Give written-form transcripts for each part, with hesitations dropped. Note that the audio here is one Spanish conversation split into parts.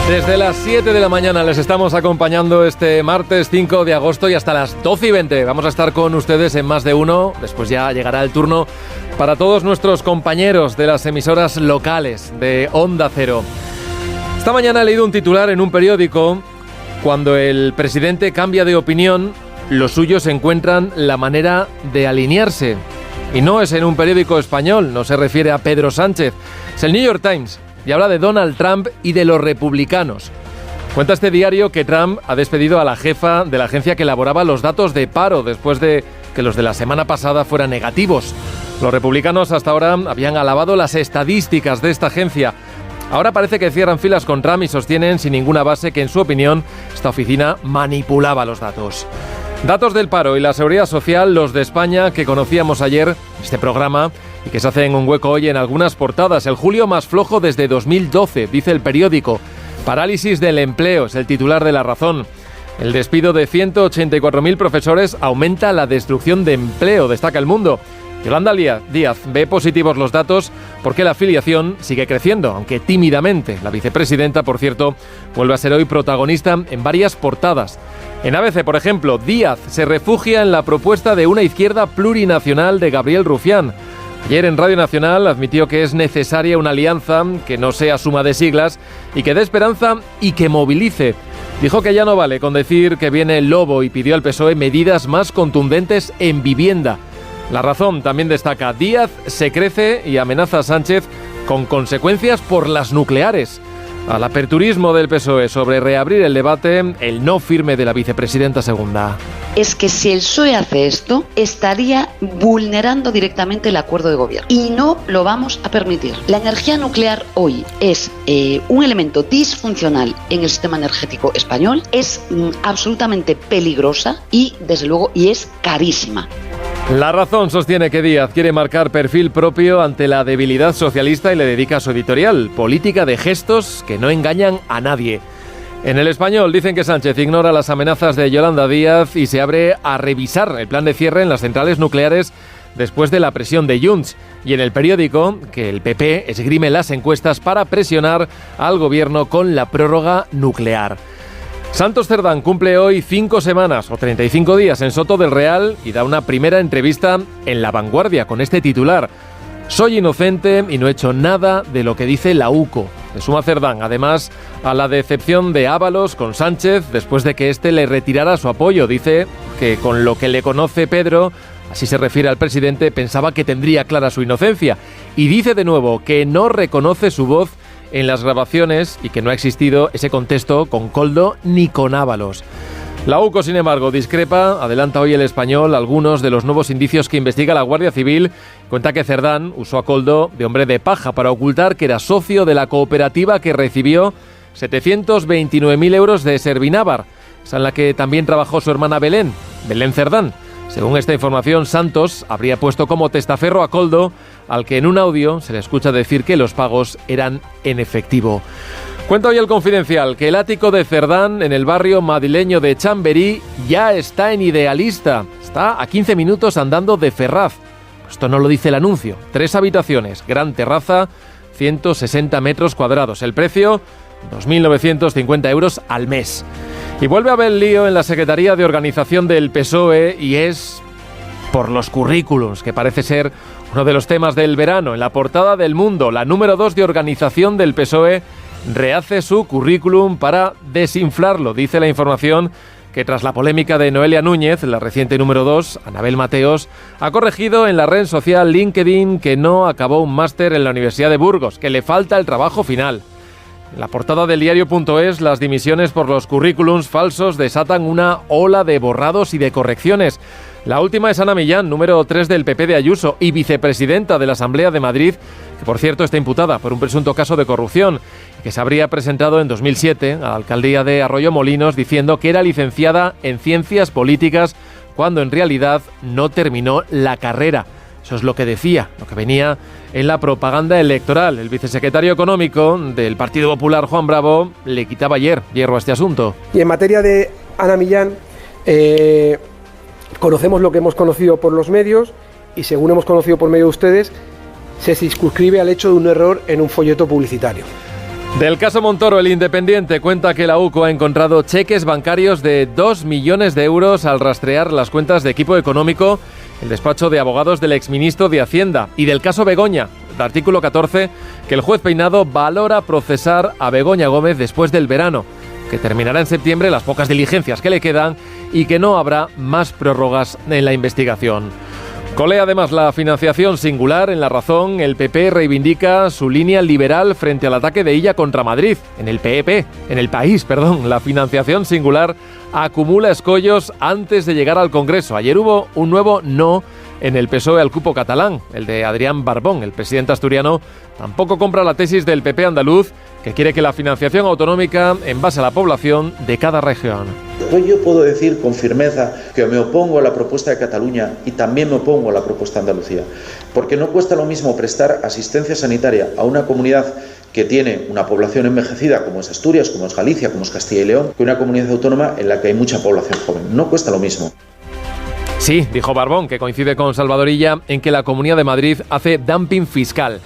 Desde las 7 de la mañana les estamos acompañando este martes 5 de agosto y hasta las 12:20. Vamos a estar con ustedes en Más de Uno. Después ya llegará el turno para todos nuestros compañeros de las emisoras locales de Onda Cero. Esta mañana he leído un titular en un periódico. Cuando el presidente cambia de opinión, los suyos encuentran la manera de alinearse. Y no es en un periódico español, no se refiere a Pedro Sánchez. Es el New York Times. Y habla de Donald Trump y de los republicanos. Cuenta este diario que Trump ha despedido a la jefa de la agencia que elaboraba los datos de paro después de que los de la semana pasada fueran negativos. Los republicanos hasta ahora habían alabado las estadísticas de esta agencia. Ahora parece que cierran filas con Trump y sostienen sin ninguna base que, en su opinión, esta oficina manipulaba los datos. Datos del paro y la seguridad social, los de España, que conocíamos ayer en este programa y que se hacen un hueco hoy en algunas portadas. El julio más flojo desde 2012, dice el periódico. Parálisis del empleo, es el titular de La Razón. El despido de 184.000 profesores aumenta la destrucción de empleo, destaca El Mundo. Yolanda Díaz ve positivos los datos porque la afiliación sigue creciendo, aunque tímidamente. La vicepresidenta, por cierto, vuelve a ser hoy protagonista en varias portadas. En ABC, por ejemplo, Díaz se refugia en la propuesta de una izquierda plurinacional de Gabriel Rufián. Ayer en Radio Nacional admitió que es necesaria una alianza que no sea suma de siglas y que dé esperanza y que movilice. Dijo que ya no vale con decir que viene el lobo y pidió al PSOE medidas más contundentes en vivienda. La Razón también destaca: Díaz se crece y amenaza a Sánchez con consecuencias por las nucleares. Al aperturismo del PSOE sobre reabrir el debate, el no firme de la vicepresidenta segunda. Es que si el PSOE hace esto, estaría vulnerando directamente el acuerdo de gobierno. Y no lo vamos a permitir. La energía nuclear hoy es un elemento disfuncional en el sistema energético español, es absolutamente peligrosa y, desde luego, es carísima. La Razón sostiene que Díaz quiere marcar perfil propio ante la debilidad socialista y le dedica su editorial: política de gestos que no engañan a nadie. En El Español dicen que Sánchez ignora las amenazas de Yolanda Díaz y se abre a revisar el plan de cierre en las centrales nucleares después de la presión de Junts. Y en El Periódico, que el PP esgrime las encuestas para presionar al gobierno con la prórroga nuclear. Santos Cerdán cumple hoy 5 semanas o 35 días en Soto del Real y da una primera entrevista en La Vanguardia con este titular: soy inocente y no he hecho nada de lo que dice la UCO. Se suma Cerdán, además, a la decepción de Ábalos con Sánchez después de que éste le retirara su apoyo. Dice que con lo que le conoce Pedro, así se refiere al presidente, pensaba que tendría clara su inocencia. Y dice de nuevo que no reconoce su voz en las grabaciones y que no ha existido ese contexto con Koldo ni con Ábalos. La UCO, sin embargo, discrepa. Adelanta hoy El Español algunos de los nuevos indicios que investiga la Guardia Civil. Cuenta que Cerdán usó a Koldo de hombre de paja para ocultar que era socio de la cooperativa que recibió 729.000 euros de Servinávar, esa en la que también trabajó su hermana Belén Cerdán. Según esta información, Santos habría puesto como testaferro a Koldo, al que en un audio se le escucha decir que los pagos eran en efectivo. Cuenta hoy El Confidencial que el ático de Cerdán en el barrio madrileño de Chamberí ya está en Idealista. Está a 15 minutos andando de Ferraz. Esto no lo dice el anuncio. 3 habitaciones, gran terraza, 160 metros cuadrados. El precio, 2.950 euros al mes. Y vuelve a haber lío en la Secretaría de Organización del PSOE y es por los currículums, que parece ser uno de los temas del verano. En la portada del Mundo, la número 2 de organización del PSOE rehace su currículum para desinflarlo. Dice la información que tras la polémica de Noelia Núñez, la reciente número 2, Anabel Mateos, ha corregido en la red social LinkedIn que no acabó un máster en la Universidad de Burgos, que le falta el trabajo final. En la portada del diario.es, las dimisiones por los currículums falsos desatan una ola de borrados y de correcciones. La última es Ana Millán, número 3 del PP de Ayuso y vicepresidenta de la Asamblea de Madrid, que por cierto está imputada por un presunto caso de corrupción, que se habría presentado en 2007 a la alcaldía de Arroyomolinos diciendo que era licenciada en Ciencias Políticas cuando en realidad no terminó la carrera. Eso es lo que decía, lo que venía en la propaganda electoral. El vicesecretario económico del Partido Popular, Juan Bravo, le quitaba ayer hierro a este asunto. Y en materia de Ana Millán, conocemos lo que hemos conocido por los medios y según hemos conocido por medio de ustedes, se circunscribe al hecho de un error en un folleto publicitario. Del caso Montoro, El Independiente cuenta que la UCO ha encontrado cheques bancarios de 2 millones de euros al rastrear las cuentas de Equipo Económico, el despacho de abogados del exministro de Hacienda. Y del caso Begoña, el artículo 14, que el juez Peinado valora procesar a Begoña Gómez después del verano, que terminará en septiembre las pocas diligencias que le quedan y que no habrá más prórrogas en la investigación. Colea además la financiación singular. En La Razón, el PP reivindica su línea liberal frente al ataque de Illa contra Madrid. En el país, la financiación singular acumula escollos antes de llegar al Congreso. Ayer hubo un nuevo no en el PSOE al cupo catalán, el de Adrián Barbón. El presidente asturiano tampoco compra la tesis del PP andaluz, que quiere que la financiación autonómica en base a la población de cada región. Hoy yo puedo decir con firmeza que me opongo a la propuesta de Cataluña y también me opongo a la propuesta de Andalucía, porque no cuesta lo mismo prestar asistencia sanitaria a una comunidad que tiene una población envejecida, como es Asturias, como es Galicia, como es Castilla y León, que una comunidad autónoma en la que hay mucha población joven. No cuesta lo mismo. Sí, dijo Barbón, que coincide con Salvador Illa en que la Comunidad de Madrid hace dumping fiscal.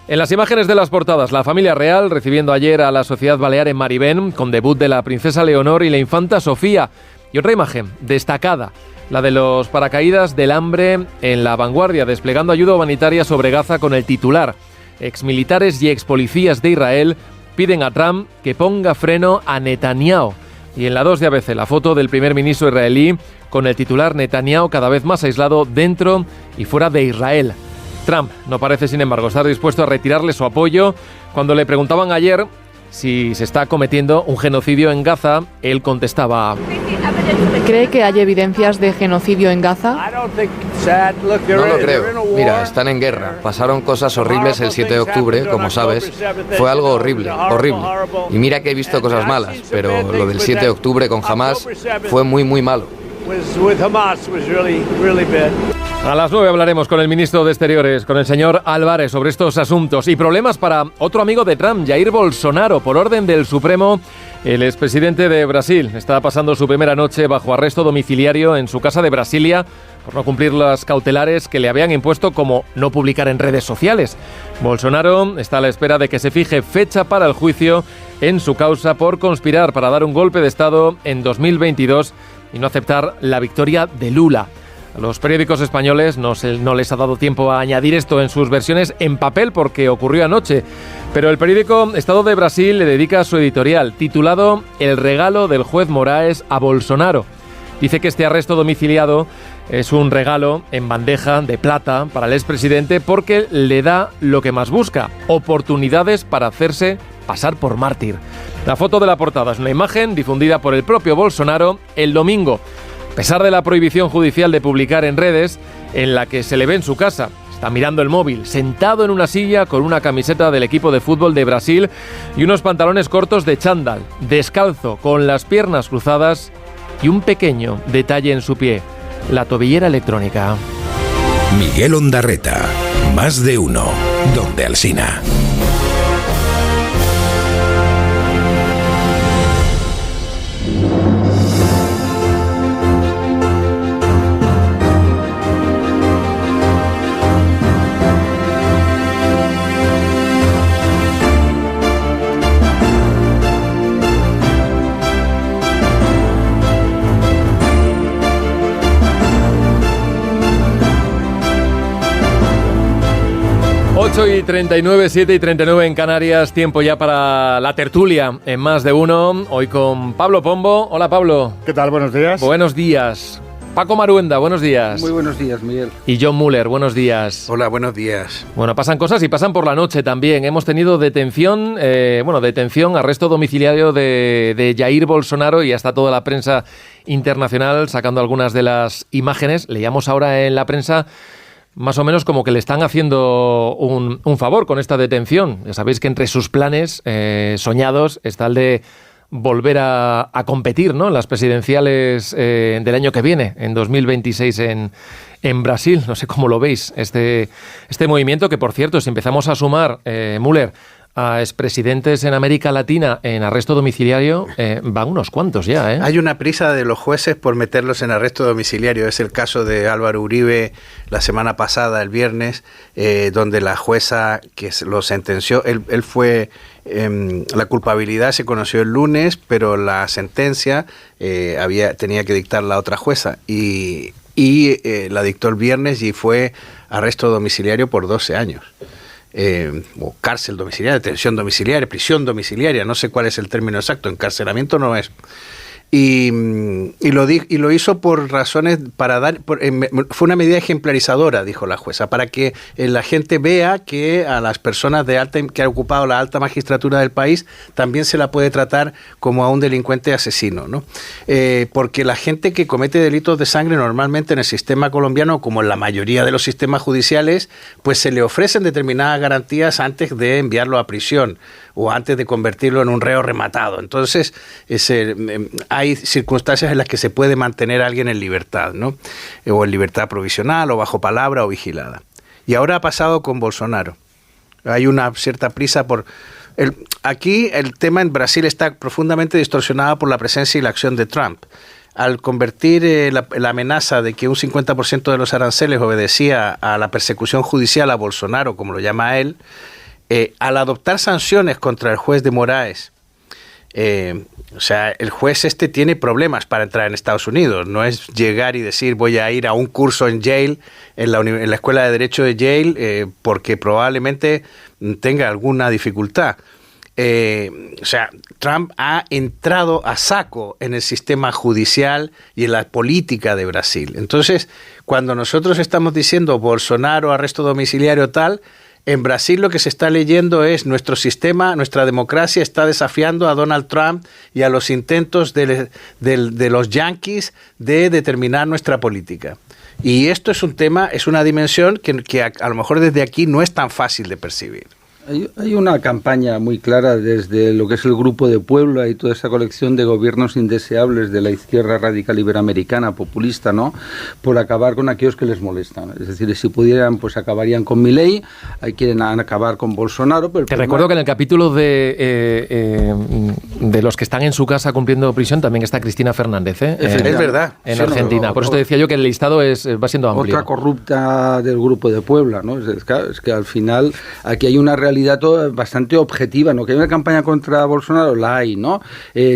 En las imágenes de las portadas, la familia real recibiendo ayer a la Sociedad Balear en Maribén, con debut de la princesa Leonor y la infanta Sofía. Y otra imagen destacada, la de los paracaídas del hambre en La Vanguardia, desplegando ayuda humanitaria sobre Gaza con el titular: exmilitares y expolicías de Israel piden a Trump que ponga freno a Netanyahu. Y en la 2 de ABC, la foto del primer ministro israelí con el titular: Netanyahu cada vez más aislado dentro y fuera de Israel. Trump no parece, sin embargo, estar dispuesto a retirarle su apoyo. Cuando le preguntaban ayer si se está cometiendo un genocidio en Gaza, él contestaba: ¿Cree que hay evidencias de genocidio en Gaza? No lo creo. Mira, están en guerra. Pasaron cosas horribles el 7 de octubre, como sabes. Fue algo horrible, horrible. Y mira que he visto cosas malas, pero lo del 7 de octubre con Hamás fue muy, muy malo. A las 9 hablaremos con el ministro de Exteriores, con el señor Álvarez, sobre estos asuntos. Y problemas para otro amigo de Trump, Jair Bolsonaro. Por orden del Supremo, el expresidente de Brasil está pasando su primera noche bajo arresto domiciliario en su casa de Brasilia por no cumplir las cautelares que le habían impuesto, como no publicar en redes sociales. Bolsonaro está a la espera de que se fije fecha para el juicio en su causa por conspirar para dar un golpe de Estado en 2022 y no aceptar la victoria de Lula. A los periódicos españoles no les ha dado tiempo a añadir esto en sus versiones en papel porque ocurrió anoche, pero el periódico Estado de Brasil le dedica su editorial titulado El regalo del juez Moraes a Bolsonaro. Dice que este arresto domiciliado es un regalo en bandeja de plata para el expresidente porque le da lo que más busca: oportunidades para hacerse pasar por mártir. La foto de la portada es una imagen difundida por el propio Bolsonaro el domingo, a pesar de la prohibición judicial de publicar en redes, en la que se le ve en su casa. Está mirando el móvil, sentado en una silla con una camiseta del equipo de fútbol de Brasil y unos pantalones cortos de chándal, descalzo, con las piernas cruzadas y un pequeño detalle en su pie: la tobillera electrónica. Miguel Ondarreta, Más de Uno, Donde Alsina. Y 39, 7 y 39 en Canarias, tiempo ya para la tertulia en Más de Uno, hoy con Pablo Pombo. Hola, Pablo. ¿Qué tal? Buenos días. Buenos días. Paco Maruenda, buenos días. Muy buenos días, Miguel. Y John Muller, buenos días. Hola, buenos días. Bueno, pasan cosas y pasan por la noche también. Hemos tenido detención, arresto domiciliario de Jair Bolsonaro, y ya está toda la prensa internacional sacando algunas de las imágenes. Leíamos ahora en la prensa más o menos como que le están haciendo un favor con esta detención. Ya sabéis que entre sus planes soñados está el de volver a competir, ¿no?, en las presidenciales del año que viene, en 2026 en Brasil. No sé cómo lo veis, este movimiento que, por cierto, si empezamos a sumar, Müller, a expresidentes en América Latina en arresto domiciliario, van unos cuantos ya, ¿eh? Hay una prisa de los jueces por meterlos en arresto domiciliario. Es el caso de Álvaro Uribe la semana pasada, el viernes, donde la jueza que lo sentenció, él fue... la culpabilidad se conoció el lunes, pero la sentencia tenía que dictar la otra jueza y la dictó el viernes y fue arresto domiciliario por 12 años. O cárcel domiciliaria, detención domiciliaria, prisión domiciliaria, no sé cuál es el término exacto, encarcelamiento no es. Y lo hizo por razones fue una medida ejemplarizadora, dijo la jueza, para que la gente vea que a las personas que han ocupado la alta magistratura del país también se la puede tratar como a un delincuente asesino, ¿no? Porque la gente que comete delitos de sangre normalmente en el sistema colombiano, como en la mayoría de los sistemas judiciales, pues se le ofrecen determinadas garantías antes de enviarlo a prisión o antes de convertirlo en un reo rematado. Entonces, hay circunstancias en las que se puede mantener a alguien en libertad, ¿no? O en libertad provisional, o bajo palabra, o vigilada. Y ahora ha pasado con Bolsonaro. Hay una cierta prisa por... Aquí el tema en Brasil está profundamente distorsionado por la presencia y la acción de Trump. Al convertir la amenaza de que un 50% de los aranceles obedecía a la persecución judicial a Bolsonaro, como lo llama él, al adoptar sanciones contra el juez de Moraes, o sea, el juez tiene problemas para entrar en Estados Unidos. No es llegar y decir voy a ir a un curso en Yale, en la Escuela de Derecho de Yale, porque probablemente tenga alguna dificultad. O sea, Trump ha entrado a saco en el sistema judicial y en la política de Brasil. Entonces, cuando nosotros estamos diciendo Bolsonaro, arresto domiciliario tal, en Brasil lo que se está leyendo es nuestro sistema, nuestra democracia está desafiando a Donald Trump y a los intentos de los yanquis de determinar nuestra política. Y esto es un tema, es una dimensión que a lo mejor desde aquí no es tan fácil de percibir. Hay una campaña muy clara desde lo que es el Grupo de Puebla y toda esa colección de gobiernos indeseables de la izquierda radical iberoamericana, populista, ¿no?, por acabar con aquellos que les molestan. Es decir, si pudieran, pues acabarían con Milei, ahí quieren acabar con Bolsonaro. Pero recuerdo que en el capítulo de los que están en su casa cumpliendo prisión también está Cristina Fernández, es verdad. En Argentina. Por eso te decía yo que el listado va siendo amplio. Otra corrupta del Grupo de Puebla, ¿no? Es que al final aquí hay una realidad bastante objetiva, ¿no? Que hay una campaña contra Bolsonaro, la hay, ¿no?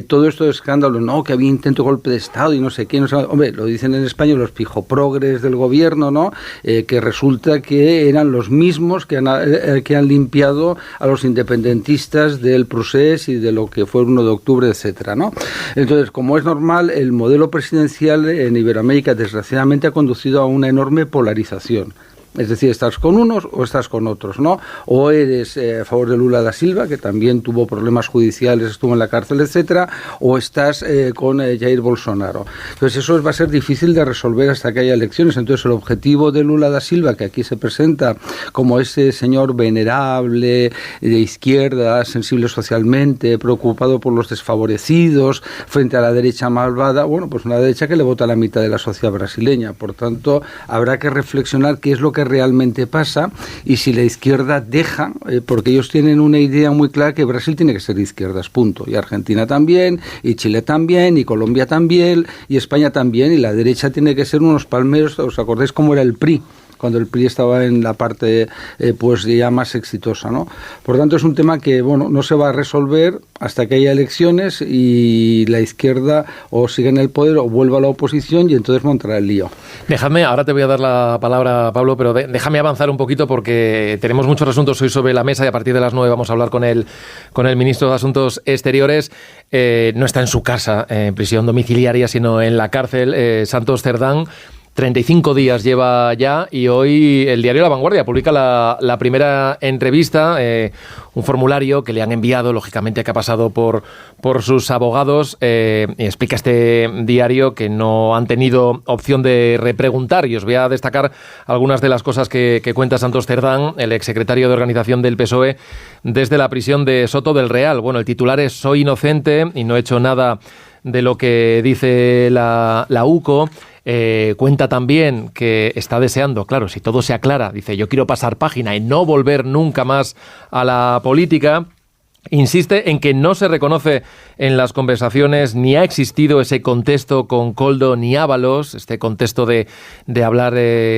Todo esto de escándalo, no, que había intento de golpe de Estado y no sé qué, no sé, hombre, lo dicen en España los pijoprogres del gobierno, ¿no? Que resulta que eran los mismos que han limpiado a los independentistas del procés y de lo que fue el 1 de octubre, etcétera, ¿no? Entonces, como es normal, el modelo presidencial en Iberoamérica desgraciadamente ha conducido a una enorme polarización. Es decir, estás con unos o estás con otros, ¿no? O eres a favor de Lula da Silva, que también tuvo problemas judiciales, estuvo en la cárcel, etcétera, o estás con Jair Bolsonaro. Entonces eso va a ser difícil de resolver hasta que haya elecciones. Entonces el objetivo de Lula da Silva, que aquí se presenta como ese señor venerable, de izquierda, sensible socialmente, preocupado por los desfavorecidos, frente a la derecha malvada, bueno, pues una derecha que le vota a la mitad de la sociedad brasileña. Por tanto, habrá que reflexionar qué es lo que realmente pasa y si la izquierda deja, porque ellos tienen una idea muy clara que Brasil tiene que ser de izquierdas, punto, y Argentina también, y Chile también, y Colombia también, y España también, y la derecha tiene que ser unos palmeros. ¿Os acordáis cómo era el PRI? Cuando el PRI estaba en la parte pues ya más exitosa, ¿no? Por tanto, es un tema que, bueno, no se va a resolver hasta que haya elecciones y la izquierda o siga en el poder o vuelva a la oposición y entonces montará el lío. Déjame, ahora te voy a dar la palabra, Pablo, pero déjame avanzar un poquito porque tenemos muchos asuntos hoy sobre la mesa y a partir de las 9 vamos a hablar con el ministro de Asuntos Exteriores. No está en su casa, en prisión domiciliaria, sino en la cárcel, Santos Cerdán. 35 días lleva ya y hoy el diario La Vanguardia publica la primera entrevista, un formulario que le han enviado, lógicamente, que ha pasado por sus abogados. Y explica este diario que no han tenido opción de repreguntar y os voy a destacar algunas de las cosas que cuenta Santos Cerdán, el exsecretario de Organización del PSOE, desde la prisión de Soto del Real. Bueno, el titular es: soy inocente y no he hecho nada de lo que dice la UCO. Cuenta también que está deseando, claro, si todo se aclara, dice, yo quiero pasar página y no volver nunca más a la política. Insiste en que no se reconoce en las conversaciones ni ha existido ese contexto con Koldo ni Ábalos, este contexto de hablar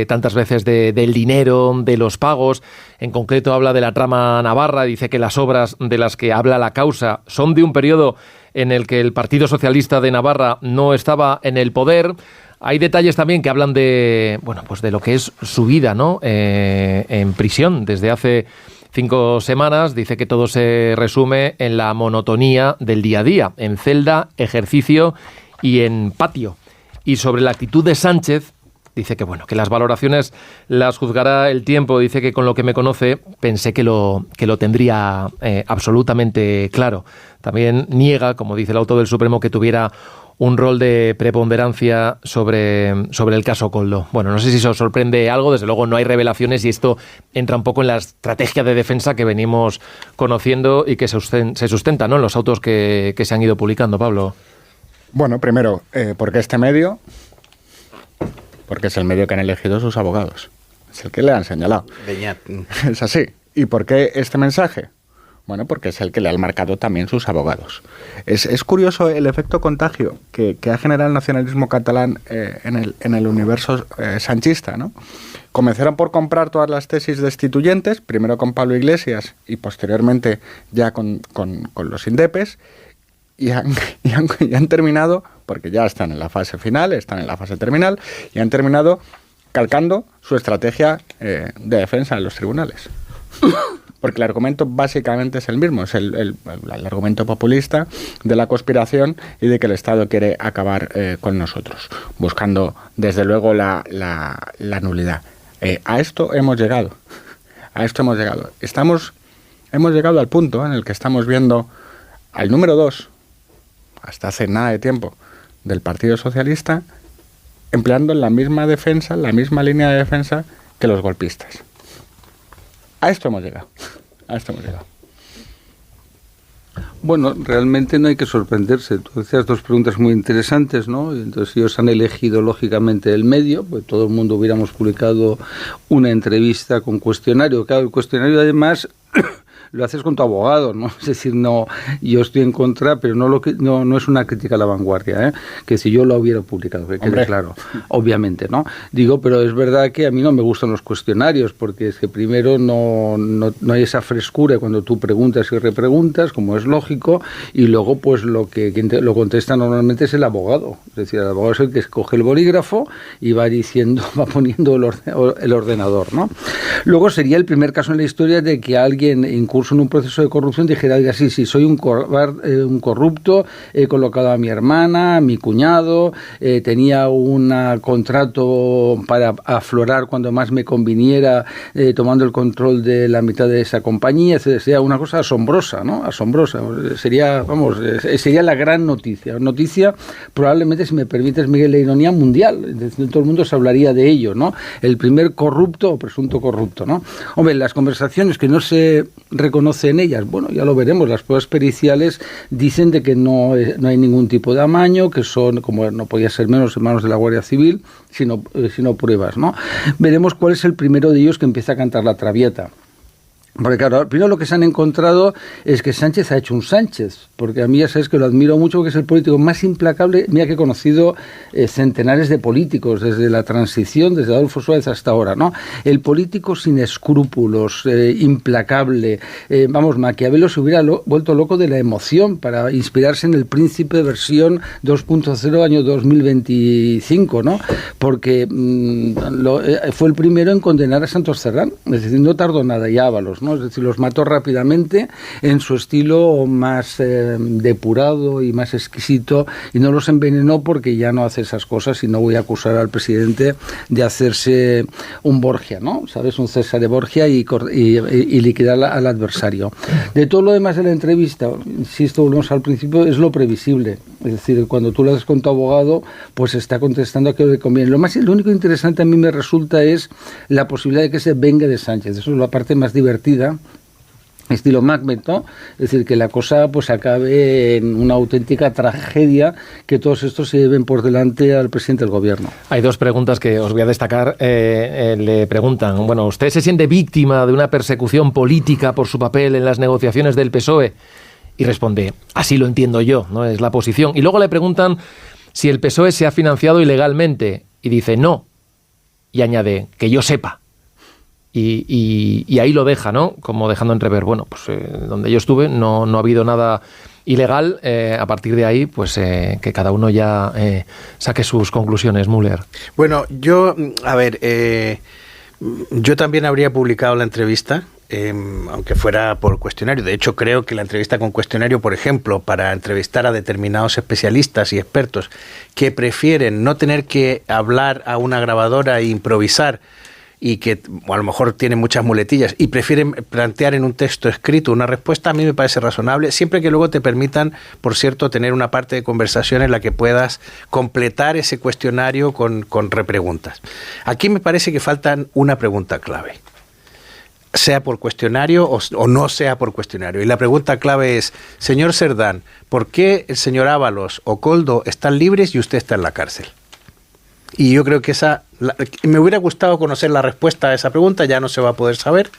tantas veces del dinero, de los pagos. En concreto habla de la trama navarra, dice que las obras de las que habla la causa son de un periodo en el que el Partido Socialista de Navarra no estaba en el poder. Hay detalles también que hablan de, bueno, pues de lo que es su vida, ¿no? En prisión desde hace 5 semanas. Dice que todo se resume en la monotonía del día a día, en celda, ejercicio y en patio. Y sobre la actitud de Sánchez, dice que bueno, que las valoraciones las juzgará el tiempo. Dice que con lo que me conoce pensé que lo tendría absolutamente claro. También niega, como dice el auto del Supremo, que tuviera un rol de preponderancia sobre el caso Koldo. Bueno, no sé si se os sorprende algo, desde luego no hay revelaciones y esto entra un poco en la estrategia de defensa que venimos conociendo y que se sustenta, ¿no?, en los autos que se han ido publicando, Pablo. Bueno, primero, porque este medio, porque es el medio que han elegido sus abogados, es el que le han señalado. Es así. ¿Y por qué este mensaje? Bueno, porque es el que le han marcado también sus abogados. Es curioso el efecto contagio que ha generado el nacionalismo catalán en el universo sanchista, ¿no? Comenzaron por comprar todas las tesis destituyentes, primero con Pablo Iglesias y posteriormente ya con los indepes, y han terminado, porque ya están en la fase final, están en la fase terminal, y han terminado calcando su estrategia de defensa en los tribunales. Porque el argumento básicamente es el mismo, es el argumento populista de la conspiración y de que el Estado quiere acabar con nosotros, buscando desde luego la nulidad. A esto hemos llegado, hemos llegado al punto en el que estamos viendo al número 2, hasta hace nada de tiempo, del Partido Socialista, empleando la misma defensa, la misma línea de defensa que los golpistas. A esto hemos llegado. Bueno, realmente no hay que sorprenderse. Tú decías 2 preguntas muy interesantes, ¿no? Y entonces ellos han elegido lógicamente el medio, pues todo el mundo hubiéramos publicado una entrevista con cuestionario. Claro, el cuestionario además lo haces con tu abogado, ¿no? Es decir, no, yo estoy en contra, pero no es una crítica a la vanguardia, ¿eh? Que si yo lo hubiera publicado, que quede claro, obviamente, ¿no? Digo, pero es verdad que a mí no me gustan los cuestionarios, porque es que primero no hay esa frescura cuando tú preguntas y repreguntas, como es lógico, y luego pues quien lo contesta normalmente es el abogado. Es decir, el abogado es el que escoge el bolígrafo y va poniendo el ordenador, ¿no? Luego sería el primer caso en la historia de que alguien incurso en un proceso de corrupción dijera, diga, sí, soy un corrupto, he colocado a mi hermana, a mi cuñado, tenía un contrato para aflorar cuando más me conviniera, tomando el control de la mitad de esa compañía. Sería una cosa asombrosa, ¿no? Asombrosa. Sería la gran noticia. Noticia, probablemente, si me permites, Miguel, la ironía mundial. Todo el mundo se hablaría de ello, ¿no? El primer corrupto o presunto corrupto, ¿no? Hombre, las conversaciones que no se reconoce en ellas, bueno, ya lo veremos, las pruebas periciales dicen de que no hay ningún tipo de amaño, que son, como no podía ser menos, en manos de la Guardia Civil, sino pruebas, ¿no? Veremos cuál es el primero de ellos que empieza a cantar la traviata. Porque claro, primero lo que se han encontrado es que Sánchez ha hecho un Sánchez, porque a mí ya sabes que lo admiro mucho, porque es el político más implacable, mira que he conocido centenares de políticos, desde la transición, desde Adolfo Suárez hasta ahora, ¿no? El político sin escrúpulos, implacable, Maquiavelo se hubiera vuelto loco de la emoción para inspirarse en El Príncipe versión 2.0 año 2025, ¿no? Porque fue el primero en condenar a Santos Cerdán, es decir, no tardó nada, y Ábalos, ¿no? Es decir, los mató rápidamente en su estilo más depurado y más exquisito, y no los envenenó porque ya no hace esas cosas, y no voy a acusar al presidente de hacerse un Borgia, ¿no? ¿Sabes? Un César de Borgia y liquidar al adversario. De todo lo demás de la entrevista, insisto, volvemos al principio, es lo previsible. Es decir, cuando tú lo haces con tu abogado, pues está contestando a que le conviene. Lo único interesante a mí me resulta es la posibilidad de que se vengue de Sánchez. Eso es la parte más divertida estilo Macbeth, ¿no? Es decir, que la cosa pues acabe en una auténtica tragedia, que todos estos se lleven por delante al presidente del gobierno. Hay dos preguntas que os voy a destacar. Le preguntan, bueno, ¿usted se siente víctima de una persecución política por su papel en las negociaciones del PSOE? Y responde, así lo entiendo yo, ¿no? Es la posición. Y luego le preguntan si el PSOE se ha financiado ilegalmente. Y dice, no. Y añade, que yo sepa. Y ahí lo deja, ¿no? Como dejando entrever, bueno, pues donde yo estuve no ha habido nada ilegal. A partir de ahí, pues que cada uno ya saque sus conclusiones. Müller. Bueno, yo también habría publicado la entrevista, aunque fuera por cuestionario. De hecho, creo que la entrevista con cuestionario, por ejemplo, para entrevistar a determinados especialistas y expertos que prefieren no tener que hablar a una grabadora e improvisar, y que a lo mejor tienen muchas muletillas y prefieren plantear en un texto escrito una respuesta, a mí me parece razonable, siempre que luego te permitan, por cierto, tener una parte de conversación en la que puedas completar ese cuestionario con repreguntas. Aquí me parece que faltan una pregunta clave, sea por cuestionario o no sea por cuestionario. Y la pregunta clave es, señor Cerdán, ¿por qué el señor Ábalos o Koldo están libres y usted está en la cárcel? Y yo creo que me hubiera gustado conocer la respuesta a esa pregunta, ya no se va a poder saber,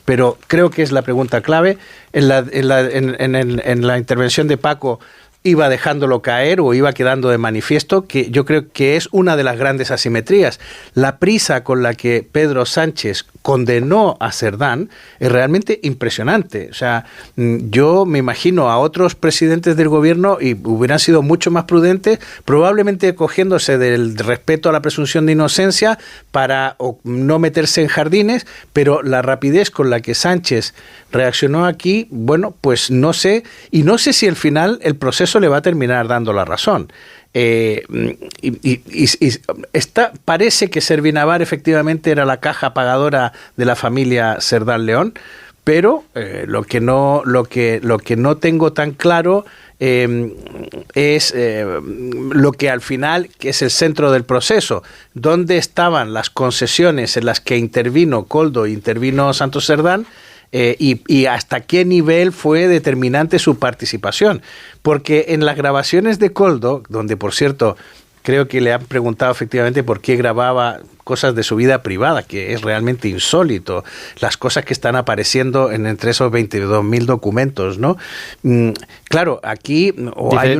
pero creo que es la pregunta clave. En la intervención de Paco iba dejándolo caer o iba quedando de manifiesto, que yo creo que es una de las grandes asimetrías. La prisa con la que Pedro Sánchez condenó a Cerdán es realmente impresionante. O sea, yo me imagino a otros presidentes del gobierno y hubieran sido mucho más prudentes, probablemente cogiéndose del respeto a la presunción de inocencia para no meterse en jardines, pero la rapidez con la que Sánchez reaccionó aquí, bueno, pues no sé, y no sé si al final el proceso le va a terminar dando la razón. Parece que Servinavar efectivamente era la caja pagadora de la familia Cerdán León, pero lo que no tengo tan claro es lo que al final, que es el centro del proceso, dónde estaban las concesiones en las que intervino Koldo e intervino Santos Cerdán. Y hasta qué nivel fue determinante su participación, porque en las grabaciones de Koldo, donde por cierto creo que le han preguntado efectivamente por qué grababa cosas de su vida privada, que es realmente insólito, las cosas que están apareciendo entre esos 22.000 documentos, ¿no? Claro, aquí...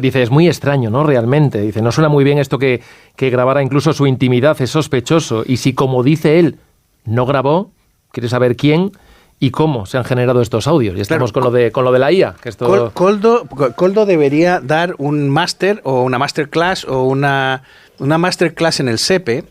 Dice, es muy extraño, ¿no? Realmente, dice, no suena muy bien esto que grabara incluso su intimidad, es sospechoso, y si como dice él, no grabó, quiere saber quién... ¿Y cómo se han generado estos audios? Y estamos con lo de la IA. Que esto... Koldo debería dar un máster o una masterclass o una masterclass en el SEPE,